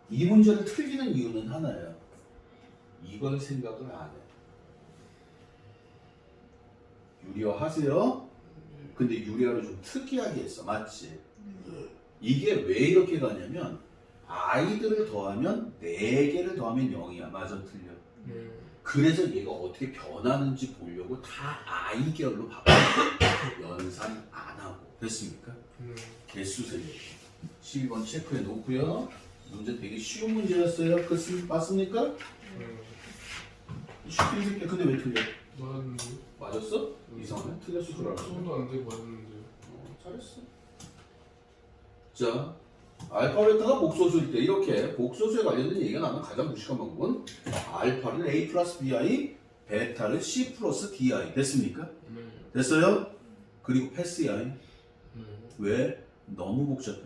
이 문제를 틀리는 이유는 하나야. 이걸 생각을 안 해. 유리화 하세요? 근데 유리화를 좀 특이하게 했어. 맞지? 이게 왜 이렇게 가냐면 아이들을 더하면 4개를 더하면 0이야. 맞아, 틀려. 네. 그래서 얘가 어떻게 변하는지 보려고 다 아이결로 바꿔. 연산 안 하고. 됐습니까? 네. 개수 세요. 12번 체크해 놓고요. 문제 되게 쉬운 문제였어요. 맞습니까? 네. 쉽게 새끼. 근데 왜 틀려? 맞았는데? 맞았어? 이상하네. 틀렸을 줄 알았어. 손도 안 되고 맞았는데. 잘했어. 자, 알파 베타가 복소수일 때 이렇게 복소수에 관련된 얘기가 나면 가장 무식한 방법은 알파를 a 플러스 bi, 베타를 c 플러스 di. 됐습니까? 네. 됐어요? 그리고 패스야. 네. 왜? 너무 복잡해.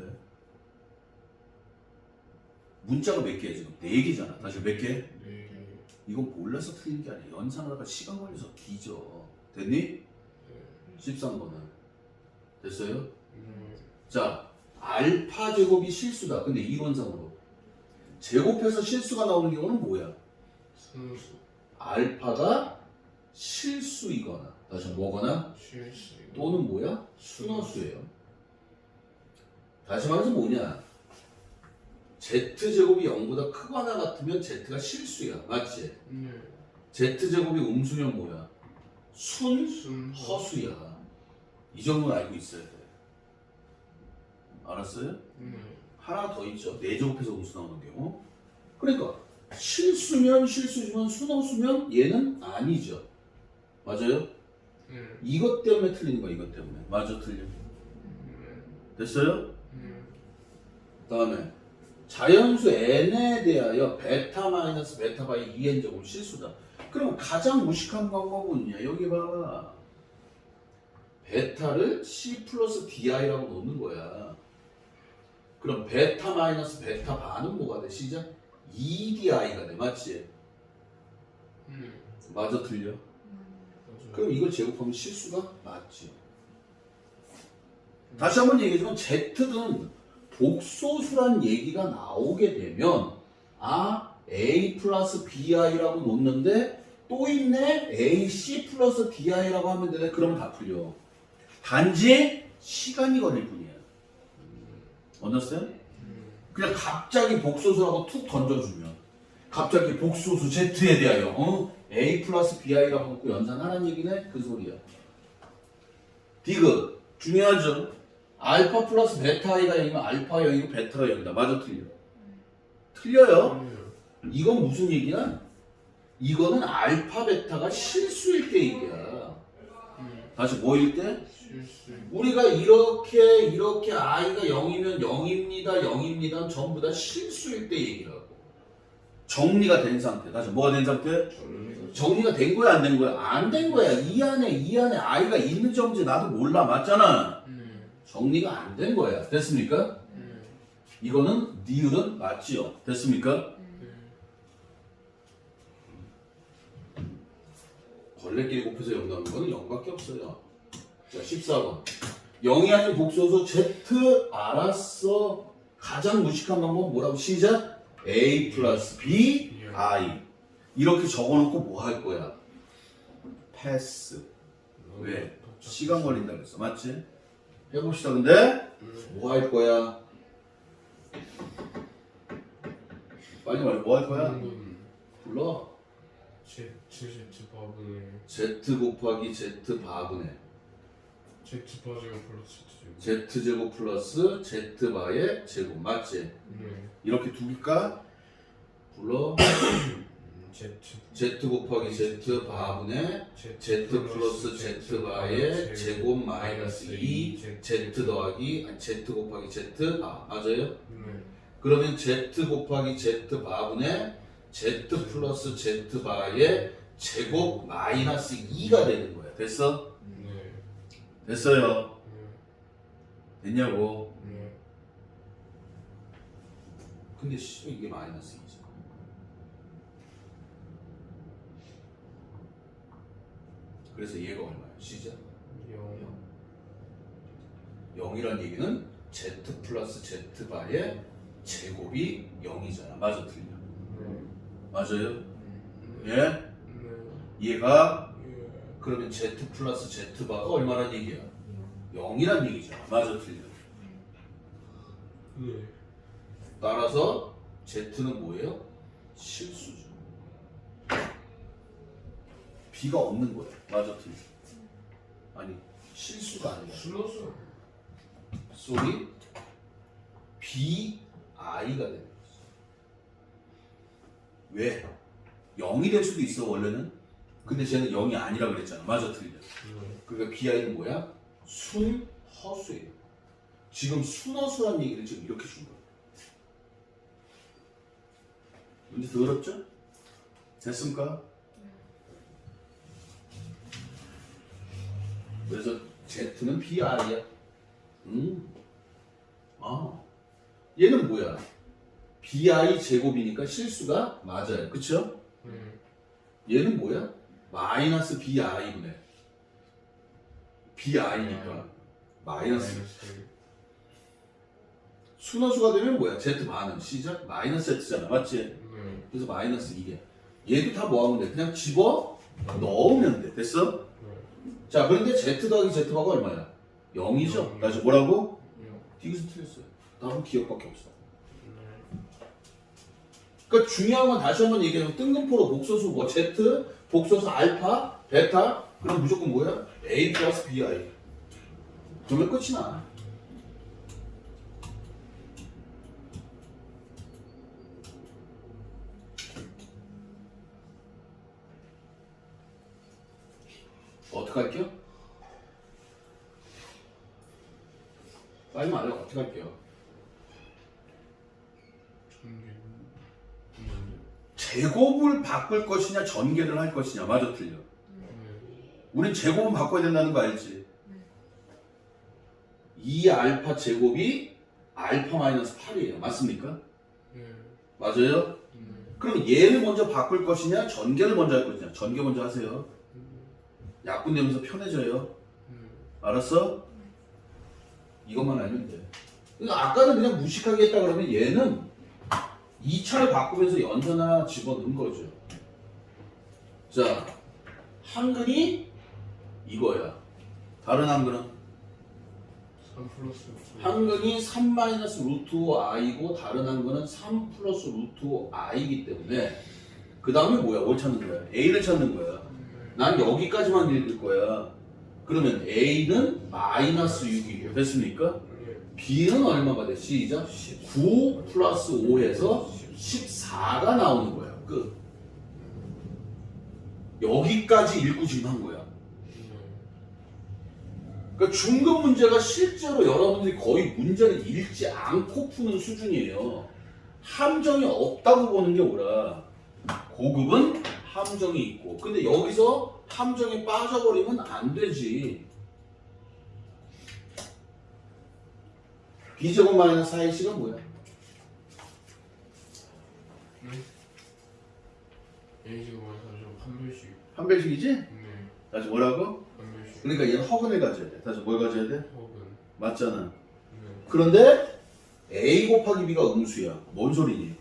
문자가 몇 개야 지금? 4개잖아. 다시 몇 개? 네. 이건 몰라서 틀린 게 아니야. 연산하다가 시간 걸려서 뒤져. 됐니? 네. 13번은. 됐어요? 네. 자, 알파 제곱이 실수다. 근데 이론상으로 제곱해서 실수가 나오는 경우는 뭐야? 순수. 알파가 실수이거나 다시 뭐거나 실수. 또는 뭐야? 순허수예요. 다시 말해서 뭐냐? z제곱이 0보다 크거나 같으면 z가 실수야. 맞지? 네. z제곱이 음수면 뭐야? 순. 허수야. 이 정도는 알고 있어야 돼. 알았어요? 네. 하나 더 있죠. 4제곱해서 음수 나오는 경우. 그러니까 실수면 실수지만 순허수면 얘는 아니죠. 맞아요? 네. 이것 때문에 틀리는 거야. 이것 때문에. 맞아, 틀려. 됐어요? 네. 다음에 자연수 n에 대하여 베타 마이너스 베타 바이 2n 제곱 실수다. 그럼 가장 무식한 방법은요. 여기 봐봐. 베타를 c 플러스 di라고 놓는 거야. 그럼 베타 마이너스 베타 반은 뭐가 돼? 시작? 2di가 돼. 맞지? 네. 맞아, 틀려? 맞아요. 그럼 이걸 제곱하면 실수가 맞지. 다시 한번 얘기하지만 Z는 복소수란 얘기가 나오게 되면 A 플러스 BI라고 놓는데 또 있네 AC 플러스 DI라고 하면 되네. 그러면 다 풀려. 단지 시간이 걸릴 뿐이야. 언더스탠? 그냥 갑자기 복소수라고 툭 던져주면 갑자기 복소수 Z에 대하여 A 플러스 BI라고 놓고 연산하라는 얘기네? 그 소리야. 디귿 중요하죠. 알파 플러스 베타 i가 0이면 알파가 0이고 베타가 0이다. 맞아, 틀려? 틀려요. 네. 이건 무슨 얘기야? 이거는 알파 베타가 실수일 때 얘기야. 다시 뭐일 때? 실수. 우리가 이렇게 i가 0이면 0입니다, 0입니다 전부 다 실수일 때 얘기라고. 정리가 된 상태. 다시 뭐가 된 상태? 정리가 된 거야, 안 된 거야? 안 된 거야. 이 안에 i가 있는지 없는지 나도 몰라. 맞잖아. 네. 정리가 안 된 거야. 됐습니까? 네. 이거는 니을은 맞지요. 됐습니까? 네. 걸레끼리 곱해서 0 나오는 거는 0밖에 없어요. 자, 14번. 0이 아닌 복소수 Z 알았어. 가장 무식한 방법은 뭐라고? 시작. A 플러스 B I 이렇게 적어놓고 뭐 할 거야? 패스. 왜? 시간 걸린다 그랬어. 맞지? 해봅시다. 근데 뭐 할 거야? 빨리 말해. 뭐 할 거야? 불러. Z 바분의 Z 곱하기 Z 바분의 Z 바제곱 플러스 Z Z 제곱 플러스 Z 바의 제곱. 맞지? 네. 이렇게 두기까 불러. Z 곱하기 Z 바분의 Z 플러스 Z 바의 제곱 마이너스 2 Z 더하기 Z 곱하기 Z 맞아요? 네. 그러면 Z 곱하기 Z 바분의 Z 플러스 Z 바의 제곱 마이너스 2가 되는 거야. 됐어? 네. 됐어요. 됐냐고. 네. 근데 이게 마이너스 2지. 그래서 얘가 얼마야? 시작. 0이란 얘기는 Z 플러스 Z 바의 제곱이 0이잖아. 맞아, 틀려? 맞아요? 예? 얘가 그러면 Z 플러스 Z 바가 얼마란 얘기야? 0이란 얘기잖아. 맞아, 틀려? 네. 따라서 Z는 뭐예요? 실수죠. B가 없는 거야. 맞아, 틀려? 아니, 실수가 아니라. 슬러스. 쏘리 BI가 되는 거지. 왜? 0이 될 수도 있어 원래는. 근데 쟤는 0이 아니라 그랬잖아. 맞아, 틀려? 그러니까 BI는 뭐야? 순허수예요. 지금 순허수란 얘기를 지금 이렇게 준 거야. 문제 더 어렵죠? 됐습니까? 그래서 Z는 BI야. 얘는 뭐야? BI 제곱이니까 실수가 맞아요. 그쵸? 얘는 뭐야? 마이너스 BI분의 BI니까 마이너스. 순허수가 되면 뭐야? Z 반은 시작? 마이너스 Z잖아. 맞지? 그래서 마이너스 2개. 얘도 다 뭐 하면 돼? 그냥 집어 넣으면 돼. 됐어? 자, 그런데 Z 더하기 Z가 얼마야? 0이죠? 다시 뭐라고? 여기서 틀렸어요. 답은 기억밖에 없어. 그러니까 중요한 건 다시 한번 얘기하면 뜬금포로 복소수 뭐 Z, 복소수 알파, 베타 그럼 무조건 뭐야? A 플러스 BI. 그러면 끝이 나. 어떻게 할게요? 빨리 말해. 어떻게 할게요? 제곱을 바꿀 것이냐 전개를 할 것이냐. 맞아, 틀려? 우린 제곱은 바꿔야 된다는 거 알지? 2알파 제곱이 알파 마이너스 8이에요. 맞습니까? 맞아요? 그럼 얘를 먼저 바꿀 것이냐 전개를 먼저 할 것이냐. 전개 먼저 하세요. 약분되면서 편해져요. 알았어? 이것만 알면 돼. 그러니까 아까는 그냥 무식하게 했다 그러면 얘는 2차를 바꾸면서 연산 하나 집어넣은 거죠. 자, 한근이 이거야. 다른 한근은? 3 플러스 한근이 3 마이너스 루트 5i고 다른 한근은 3 플러스 루트 5i이기 때문에 그 다음에 뭐야? 뭘 찾는 거야? A를 찾는 거야. 난 여기까지만 읽을 거야. 그러면 A는 마이너스 6이고 됐습니까? B는 얼마가 돼? 시작. 9 플러스 5에서 14가 나오는 거야. 끝. 여기까지 읽고 지금 한 거야. 그러니까 중급 문제가 실제로 여러분들이 거의 문제를 읽지 않고 푸는 수준이에요. 함정이 없다고 보는 게 옳아. 고급은 함정이 있고. 근데 여기서 함정에 빠져버리면 안 되지. B제곱 마이너스 4A씩은 뭐야? A제곱 마이너스 한 배씩. 한 배씩이지? 네. 다시 뭐라고? 한 배씩. 그러니까 얘는 허근을 가져야 돼. 다시 뭘 가져야 돼? 혹은 맞잖아. 네. 그런데 A 곱하기 B가 음수야. 뭔 소리니?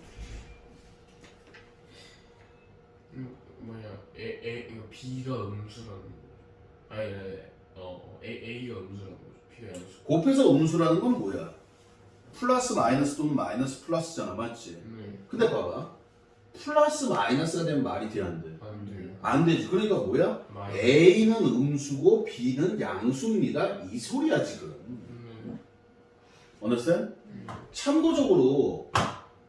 뭐냐 이거 B가 음수라는 아니 A가 음수라는 거죠. B가 양수. 곱해서 음수라는 건 뭐야? 플러스 마이너스 또는 마이너스 플러스잖아. 맞지? 네. 근데 봐봐. 플러스 마이너스가 되면 말이 돼, 안 돼? 안 돼요. 안 되지. 그러니까 뭐야? 마이너스. A는 음수고 B는 양수입니다. 이 소리야 지금. understand? 참고적으로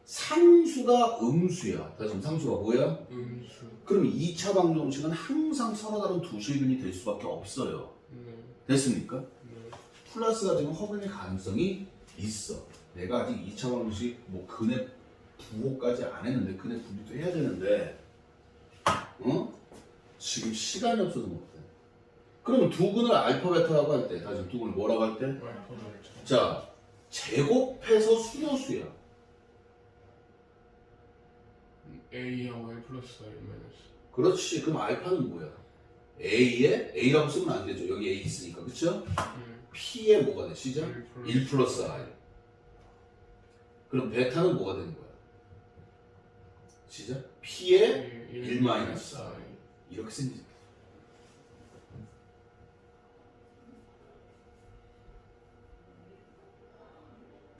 상수가 음수야. 다시 상수가 뭐야? 음수. 그럼 2차 방정식은 항상 서로 다른 두 실근이 될 수밖에 없어요. 네. 됐습니까? 네. 플러스가 되면 허근의 가능성이 있어. 내가 아직 2차 방정식 뭐 근의 부호까지 안 했는데 근의 분리도 해야 되는데 지금 시간이 없어서 못해. 그러면 두 근을 알파 베타라고 할 때 다시 두 근을 뭐라고 할 때? 알파벳. 자, 제곱해서 수요수야. A하고 A 플러스 I 마이너스. 그렇지. 그럼 알파는 뭐야? A에 A라고 쓰면 안 되죠. 여기 A 있으니까. 그쵸? P에 뭐가 돼? 시작? 1 플러스 I. 그럼 베타는 뭐가 되는 거야? 시작? P에 1 마이너스 I. 이렇게 생기죠.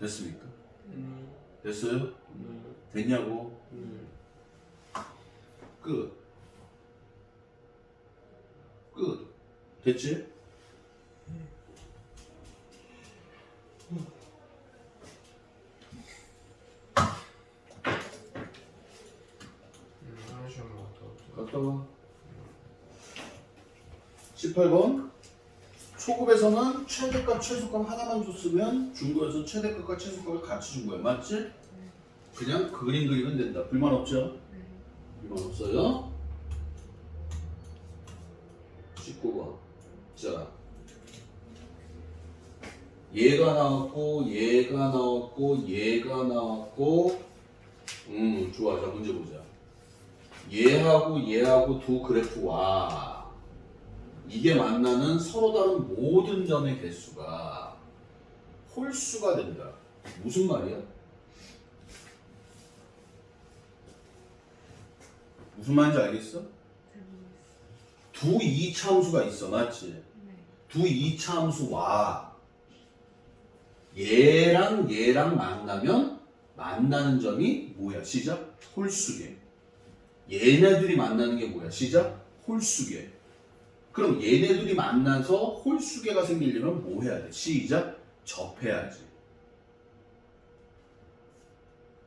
됐습니까? 됐어요? 됐냐고? 끝. 끝. 됐지? 하나씩 한번 갔다 오죠. 갔다 와. 18번. 초급에서는 최대값, 최소값 하나만 줬으면 중급에서 최대값과 최소값을 같이 준 거야. 맞지? 그냥 그림 그리면 된다. 불만 없죠? 불만 없어요? 19번. 자. 얘가 나왔고, 얘가 나왔고, 얘가 나왔고, 좋아. 자, 문제 보자. 얘하고 얘하고 두 그래프와 이게 만나는 서로 다른 모든 점의 개수가 홀수가 된다. 무슨 말이야? 무슨 말인지 알겠어? 두 이차함수가 있어. 맞지? 두 이차함수와 얘랑 얘랑 만나면 만나는 점이 뭐야? 시작? 홀수계. 얘네들이 만나는 게 뭐야? 시작? 홀수계. 그럼 얘네들이 만나서 홀수계가 생기려면 뭐 해야 돼? 시작? 접해야지.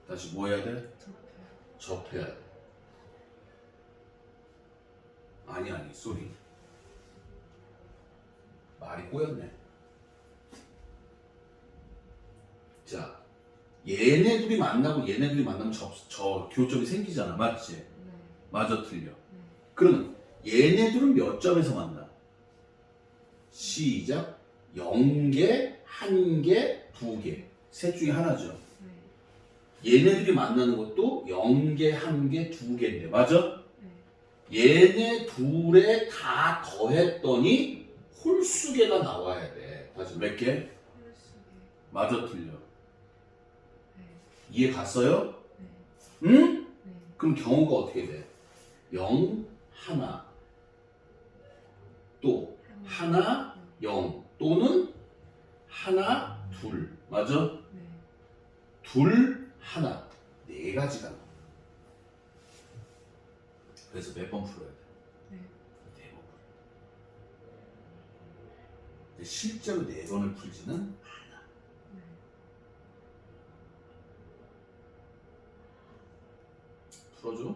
다시 뭐 해야 돼? 접해야 돼. 아니, 쏘리. 말이 꼬였네. 자, 얘네들이 만나고 얘네들이 만나면 저 교점이 생기잖아. 맞지? 맞아, 틀려. 그러면 얘네들은 몇 점에서 만나? 시작. 0개, 1개, 2개. 셋 중에 하나죠. 얘네들이 만나는 것도 0개, 1개, 2개인데. 맞아? 얘네 둘에 다 더했더니 홀수계가 나와야 돼. 다시 몇 개? 맞아, 틀려. 이해 갔어요? 응? 그럼 경우가 어떻게 돼? 0, 하나, 또 하나, 0 또는 하나, 둘. 맞아? 둘, 하나. 네 가지가 나와. 그래서 몇 번 풀어야 돼? 네 번 풀어야 돼. 근데 실제로 네 번을 풀지는 않아. 풀어줘?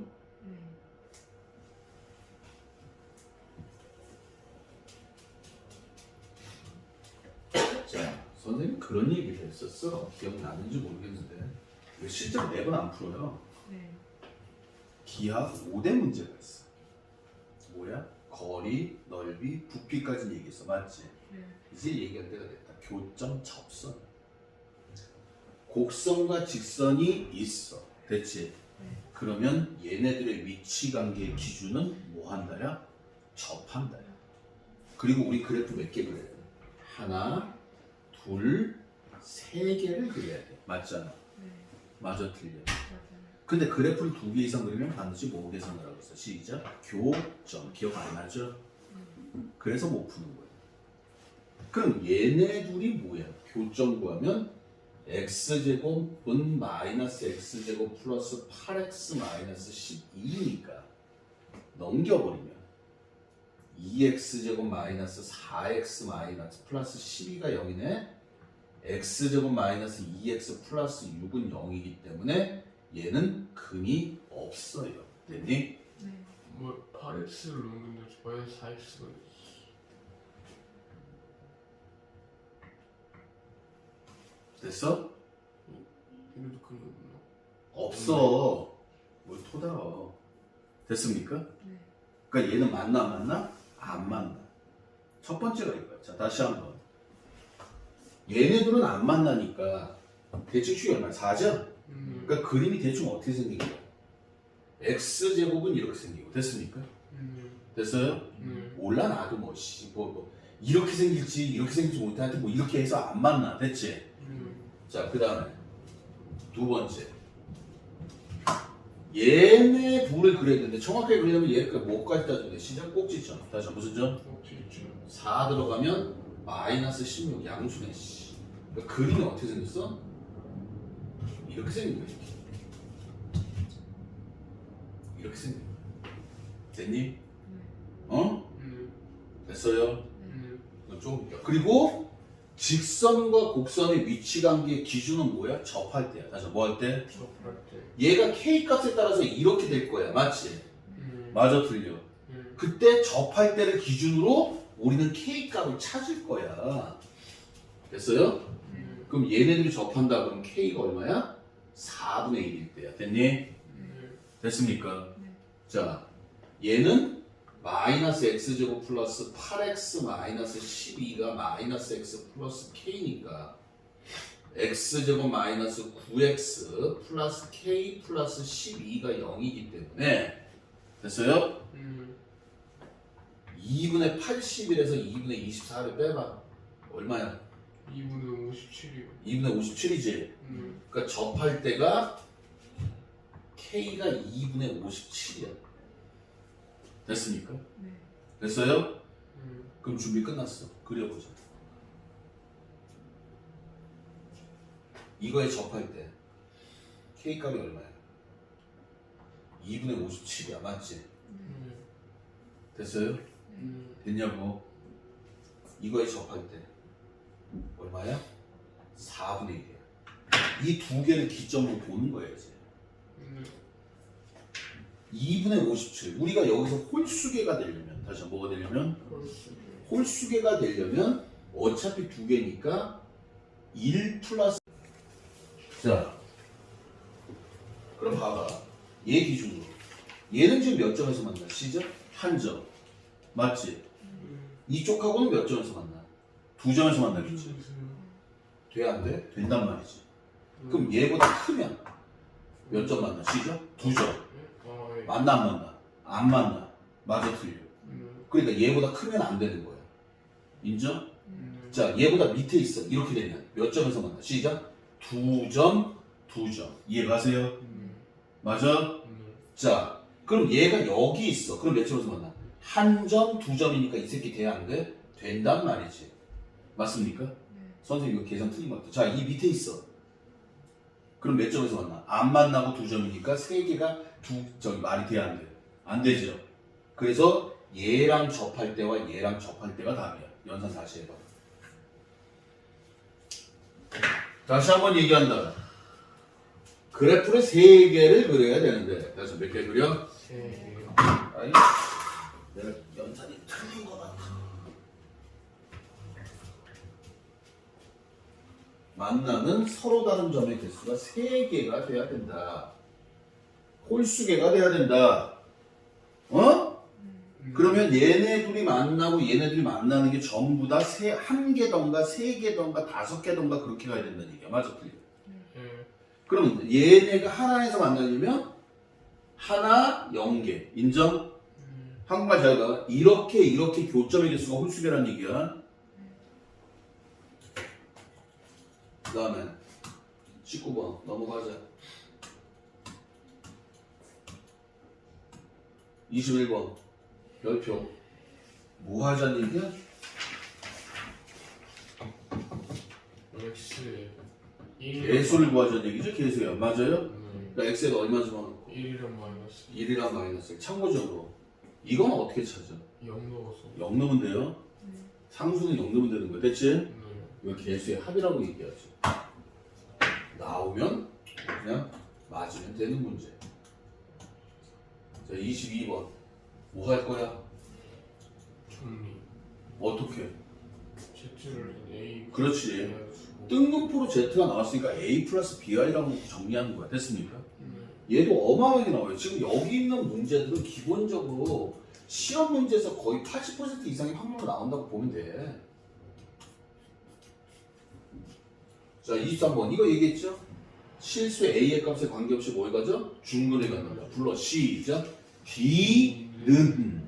자, 선생님 그런 얘기를 했었어. 기억나는지 모르겠는데 왜 실제로 네 번 안 풀어요? 기하 5대 문제가 있어. 뭐야? 거리, 넓이, 부피까지 얘기했어. 맞지? 이제 얘기할 때가 됐다. 교점, 접선. 곡선과 직선이 있어. 됐지? 그러면 얘네들의 위치 관계의 기준은 뭐 한다야? 접한다야. 그리고 우리 그래프 몇 개 그래? 하나, 둘, 세 개를 그려야 돼. 맞잖아. 네. 맞아, 틀려. 맞아요. 근데 그래프를 2개 이상 그리면 반드시 뭐 계산을 하고 있어. 시작. 교점. 기억 안 나죠? 그래서 못 푸는 거야. 그럼 얘네 둘이 뭐야? 교점 구하면 x제곱은 마이너스 x제곱 플러스 8x 마이너스 12니까 넘겨버리면 2x제곱 마이너스 4x 마이너스 플러스 12가 0이네. x제곱 마이너스 2x 플러스 6은 0이기 때문에 얘는 근이 없어요. 됐니? 네. 뭐 8x를 넘는데 마이너스 4x가 됐어? 이래도 근이 없나? 없어. 뭘 토달아. 됐습니까? 네. 그러니까 얘는 맞나 안 맞나? 안 맞나. 첫 번째가 이거야. 자, 다시 한번. 얘네들은 안 만나니까 대칭축이 얼마야? 4죠? 그러니까 그림이 대충 어떻게 생긴 거야? x제곱은 이렇게 생기고. 됐습니까? 됐어요? 몰라 나도 뭐 이렇게 생길지 이렇게 생길지 못하는데 뭐 이렇게 해서 안 만나. 됐지? 자, 그 다음에 두 번째. 얘네 둘을 그려야 되는데 정확하게 그리려면 얘가 뭐까지 따져야 돼? 시작 꼭지점. 다시 무슨 점? 4 들어가면 마이너스 16 양수네. 씨. 그러니까 그림이 어떻게 생겼어? 이렇게 생긴 거야. 이렇게 생긴 거야. 됐니? 네. 어? 됐어요? 네. 좀 그리고 직선과 곡선의 위치 관계의 기준은 뭐야? 접할 때야. 다시 뭐 할 때? 접할 때. 얘가 k 값에 따라서 이렇게 될 거야. 맞지? 맞아, 틀려. 그때 접할 때를 기준으로 우리는 k 값을 찾을 거야. 됐어요? 그럼 얘네들이 접한다 그러면 k가 얼마야? 4분의 1일 때야. 됐니? 됐습니까? 네. 자, 얘는 마이너스 x제곱 플러스 8x 마이너스 12가 마이너스 x 플러스 k니까 x제곱 마이너스 9x 플러스 k 플러스 12가 0이기 때문에 됐어요? 2분의 81에서 2분의 24를 빼봐. 얼마야? 2분의 57이요. 2분의 57이지? 그러니까 접할 때가 k가 2분의 57이야. 됐습니까? 네. 됐어요? 그럼 준비 끝났어. 그려보자. 이거에 접할 때 k 값이 얼마야? 2분의 57이야. 맞지? 됐어요? 됐냐고? 이거에 접할 때 얼마야? 4분의 1이야. 이 두 개를 기점으로 보는 거야 이제. 2분의 57. 우리가 여기서 홀수계가 되려면 다시 한번 뭐가 되려면? 홀수계가 되려면 어차피 두 개니까 1 플러스. 자, 그럼 봐봐. 얘 기준으로 얘는 지금 몇 점에서 만나? 시작? 한 점. 맞지? 이쪽하고는 몇 점에서 만나? 두 점에서 만나겠지. 돼? 안 돼? 된단 말이지. 그럼 얘보다 크면 몇 점 만나? 시작? 두 점. 만나 안 만나? 안 만나. 맞아, 틀려. 그러니까 얘보다 크면 안 되는 거야. 인정? 자, 얘보다 밑에 있어. 이렇게 되면 몇 점에서 만나? 시작? 두 점, 두 점. 이해가세요? 맞아? 자, 그럼 얘가 여기 있어. 그럼 몇 점에서 만나? 한 점, 두 점이니까 이 새끼 돼야 안 돼? 된단 말이지. 맞습니까? 선생님 이거 계산 틀린 것 같아. 자, 이 밑에 있어. 그럼 몇 점에서 만나? 안 만나고 두 점이니까 세 개가 말이 돼야 안 돼? 안 되죠. 그래서 얘랑 접할 때와 얘랑 접할 때가 답이야. 연산 다시 해봐. 다시 한번 얘기한다. 그래프를 세 개를 그려야 되는데 그래서 몇 개 그려? 세 개요. 아니, 내가 연산이 틀린 것 같아. 만나는 서로 다른 점의 개수가 3개가 돼야 된다. 홀수개가 돼야 된다. 어? 그러면 얘네 둘이 만나고 얘네 둘이 만나는 게 전부 다 한 개던가 3개던가 5개던가 그렇게 가야 된다는 얘기야. 맞아, 틀려? 그럼 얘네가 하나에서 만나려면 하나 0개. 인정? 한국말 잘 봐. 이렇게 교점의 개수가 홀수개라는 얘기야. 그 다음에 19번 넘어가자. 21번 별표 뭐 하자는 얘기야? X 개수를 구하자는 얘기죠? 개수야. 맞아요? 그러니까 x에다 얼마 집어넣고 1이랑 마이너스 1이랑 마이너스. 참고적으로 이건 어떻게 찾아? 0 넣어서 0 넣으면 돼요. 상수는 0 넣으면 되는 거야. 됐지? 네. 이거 개수의 합이라고 얘기하지. 나오면 그냥 맞으면 되는 문제. 자, 22번 뭐 할 거야? 정리 어떻게? Z를 A 그렇지. 해가지고. 뜬금포로 Z가 나왔으니까 A 플러스 BI라고 정리하는 거야. 됐습니까? 네. 얘도 어마어마하게 나와요. 지금 여기 있는 문제들은 기본적으로 시험 문제에서 거의 80% 이상의 확률로 나온다고 보면 돼. 자, 23번 이거 얘기했죠? 실수 A의 값에 관계없이 뭘 가져? 중근을 갖는다. 불러. 시작. B는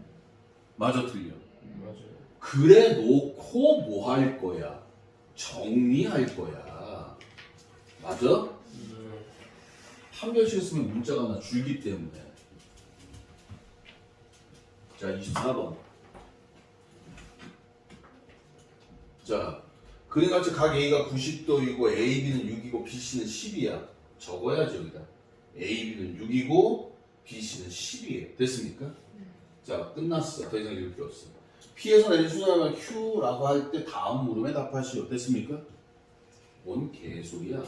맞아 틀려. 맞아요. 그래 놓고 뭐 할 거야? 정리할 거야. 맞아? 네. 한 별씩 쓰면 문자가 하나 줄기 때문에. 자, 24번. 자, 그림같이 각 A가 90도이고 A, B는 6이고 B, C는 10이야. 적어야지 여기다. A, B는 6이고 B, C는 10이에요. 됐습니까? 자, 끝났어. 더 이상 읽을 필요 없어. P에서 내린 수자가 Q라고 할 때 다음 물음에 답하시오. 됐습니까? 뭔 개소리야.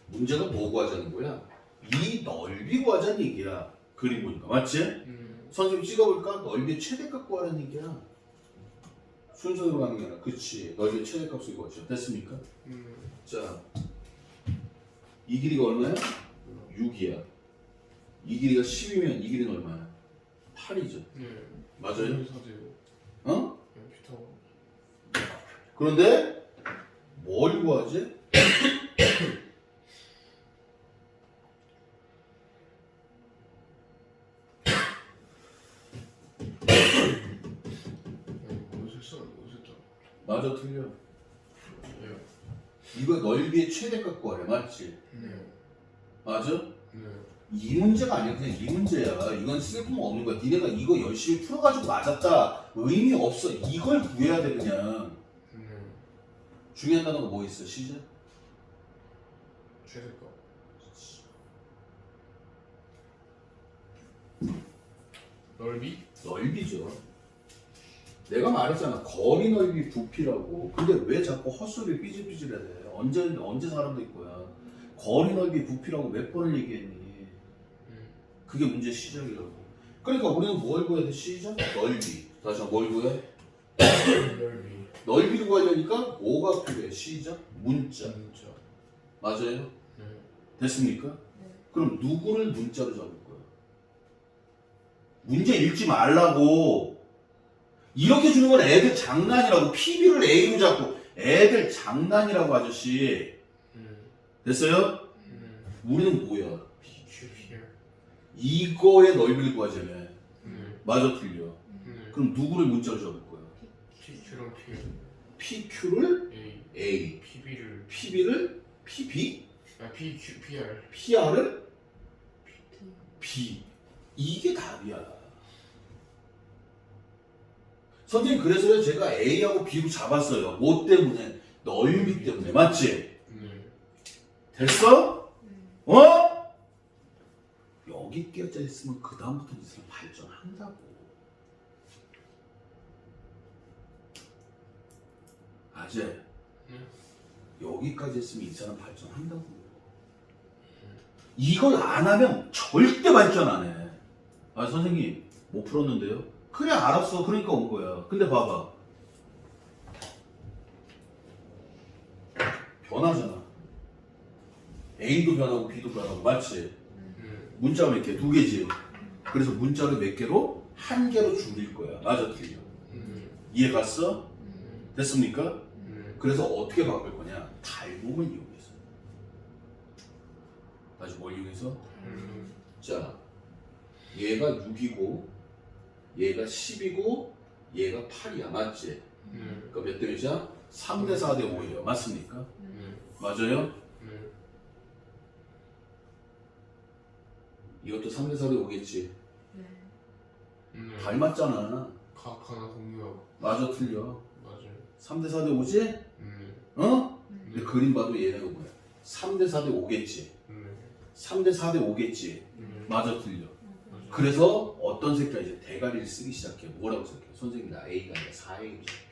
문제가 뭐 구하자는 거야? 이 넓이 구하자는 얘기야. 그림 보니까. 맞지? 선생님 찍어볼까? 넓이의 최대값 구하라는 얘기야. 순서대로 가는 게 아니라. 그치. 넓이의 최대값을 구하죠. 됐습니까? 자, 이 길이가 얼마야? 6이야. 이 길이가 10이면 이 길이는 얼마야? 8이죠. 네. 맞아요? 사세요. 어? 컴퓨터. 그런데 뭘 구하지? 오셨죠? 맞아 틀려. 네. 이거 넓이의 최대값 구하래. 맞지? 네. 맞아? 네. 이 문제가 아니야. 그냥 이 문제야. 이건 쓸모가 없는 거야. 니네가 이거 열심히 풀어가지고 맞았다. 의미 없어. 이걸 구해야 돼 그냥. 네. 중요한 단어가 뭐 있어? 시작. 최대값. 넓이? 넓이죠. 내가 말했잖아. 거리 넓이 부피라고. 근데 왜 자꾸 헛소리 삐질삐질해? 언제 사람 될 거야? 거리 넓이 부피라고 몇 번을 얘기했니? 그게 문제 시작이라고. 그러니까 우리는 뭘 구해야 돼? 시작? 넓이. 다시 한번 뭘 구해? 넓이. 넓이를 구하려니까 뭐가 필요해? 시작? 문자. 진짜. 맞아요? 네. 됐습니까? 네. 그럼 누구를 문자로 적을 거야? 문제 읽지 말라고. 이렇게 주는 건 애들 장난이라고. PB를 A로 잡고 애들 장난이라고 아저씨. 됐어요? 우리는 뭐야? PQ here. 이거의 넓이를 구하자며. 맞아 틀려. 그럼 누구를 문자로 적을 거야? PQ랑 P. PQ를 A. A, PB를. PB를 PB, 아 PQ PR. PR을 PT. B. 이게 답이야. 선생님 그래서요 제가 A하고 B로 잡았어요. 뭐 때문에? 넓이 때문에. 맞지? 네. 됐어? 네. 어? 여기 끼어져 있으면 그 다음부터 이 사람 발전한다고. 아재. 여기까지 했으면 이 사람 발전한다고. 이걸 안 하면 절대 발전 안 해. 아 선생님 못 풀었는데요? 그래 알았어. 그러니까 온 거야. 근데 봐봐. 변하잖아. A도 변하고 B도 변하고. 맞지? 문자가 몇 개? 2개지. 그래서 문자를 몇 개로? 1개로 줄일 거야. 맞아 틀려. 이해 갔어? 됐습니까? 그래서 어떻게 바꿀 거냐? 닮음을 이용해서. 다시 뭘 이용해서? 자, 얘가 6이고 얘가 10이고 얘가 8이야. 맞지? 그러니까 몇 대 몇이야? 3대 4대 5예요. 맞습니까? 맞아요? 네. 이것도 3대 4대 오겠지. 네. 네. 닮았잖아. 각 하나 공유하고. 맞아 틀려. 맞아요. 3대 4대 오지? 네. 어? 네. 근데 그림 봐도 얘네가 뭐야? 3대 4대 오겠지. 네. 3대 4대 오겠지. 네. 맞아 틀려. 맞아요. 그래서 어떤 새끼가 이제 대가리를 쓰기 시작해. 뭐라고 생각해? 선생님 나 A가 아니라 4A로 시작해.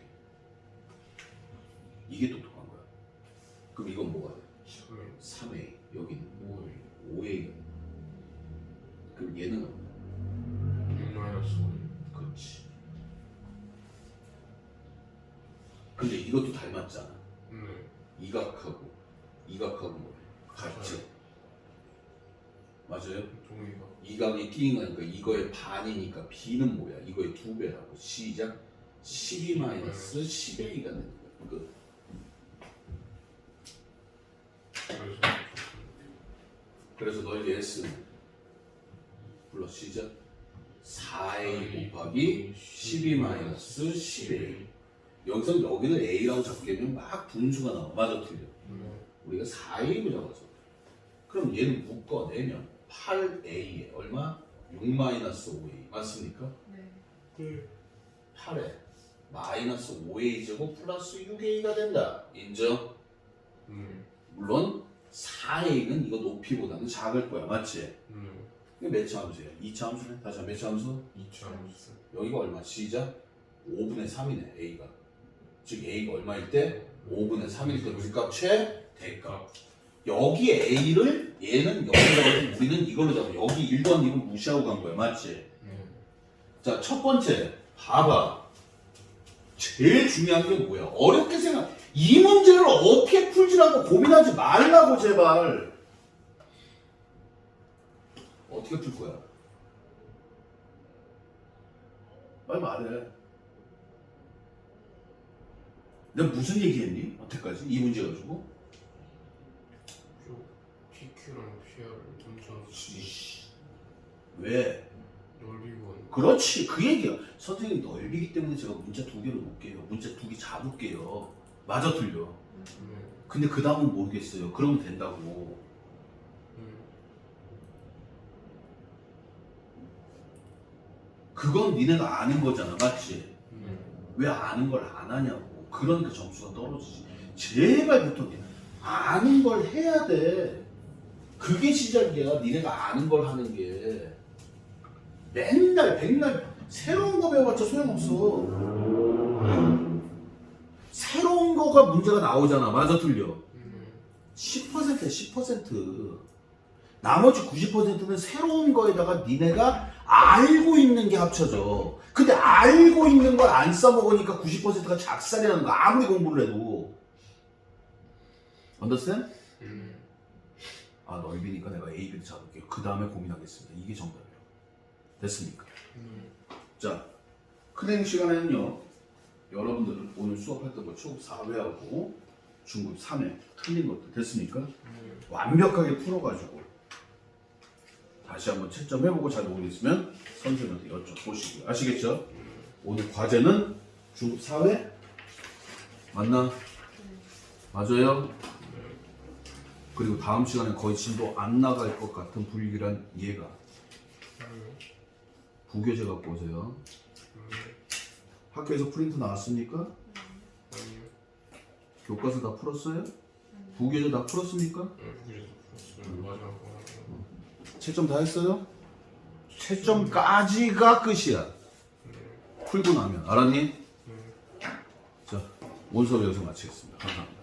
이게 똑똑한 거야. 그럼 이건 뭐가 돼? 3A. 여기는 5A. 그럼 얘는 얼마? 6-5. 그렇지. 근데 이것도 닮았잖아. 네. 이각하고 뭐야? 같지. 맞아요? 동의가. 이각이 띵하니까 이거의 반이니까 B는 뭐야? 이거의 2배라고. 시작. 12-10A가 되는 거야. 끝. 그래서 너희 S는 불러 시작. 4A 곱하기 12-10A. 여기서 여기는 A라고 잡게면 막 분수가 나와. 맞아 틀려. 우리가 4A로 잡아서. 그럼 얘는 묶어내면 8A에 얼마? 6-5A. 맞습니까? 네. 8에 마이너스 5A 제곱 플러스 6A가 된다. 인정? 물론 4A는 이거 높이보다는 작을 거야. 맞지? 이게 몇 차 함수야? 2차 함수네? 다시 한번 몇 차 함수? 2차. 여기가 얼마? 시작? 5분의 3이네 A가. 즉 A가 얼마일 때? 5분의 3일 때 무슨 값? 최대값. 여기 A를 얘는 여기다가 우리는 이걸로 잡아. 여기 1번 2번 무시하고 간 거야. 맞지? 자, 첫 번째 봐봐. 제일 중요한 게 뭐야? 어렵게 생각. 이 문제를 어떻게 풀지라고 고민하지 말라고 제발. 어떻게 풀 거야? 빨리 말해. 내가 무슨 얘기했니? 어때까지? 이 문제 가지고? PQ랑 PR을 던져서 왜? 넓이고. 그렇지, 그 얘기야. 선생님 넓이기 때문에 제가 문자 2개를 놓을게요. 문자 2개 잡을게요. 맞아 틀려. 근데 그 다음은 모르겠어요. 그러면 된다고. 그건 니네가 아는 거잖아. 맞지? 왜 아는 걸 안 하냐고. 그러니까 점수가 떨어지지. 제발 부탁해. 아는 걸 해야 돼. 그게 시작이야. 니네가 아는 걸 하는 게. 맨날 백날 새로운 거 배워봤자 소용없어. 새로운 거가 문제가 나오잖아. 맞아 틀려. 10%야 10%. 나머지 90%는 새로운 거에다가 니네가 알고 있는 게 합쳐져. 근데 알고 있는 걸 안 써먹으니까 90%가 작살이라는 거. 아무리 공부를 해도. understand? 아 넓이니까 내가 A, B를 잡을게요. 그 다음에 고민하겠습니다. 이게 정답이에요. 됐습니까? 자, 클래닝 시간에는요. 여러분들 오늘 수업했던 거 초급 4회하고 중급 3회 틀린 것들 됐습니까? 완벽하게 풀어가지고 다시 한번 채점해보고 잘 모르겠으면 선생님한테 여쭤보시고요. 아시겠죠? 오늘 과제는 중급 4회 맞나? 맞아요? 그리고 다음 시간에 거의 진도 안 나갈 것 같은 불길한 얘가 부교재 갖고 오세요. 학교에서 프린트 나왔습니까? 교과서 다 풀었어요? 부교재 다 풀었습니까? 채점 다 했어요? 채점까지가 끝이야. 풀고 나면 알았니? 자, 오늘 수업 여기서 마치겠습니다. 감사합니다.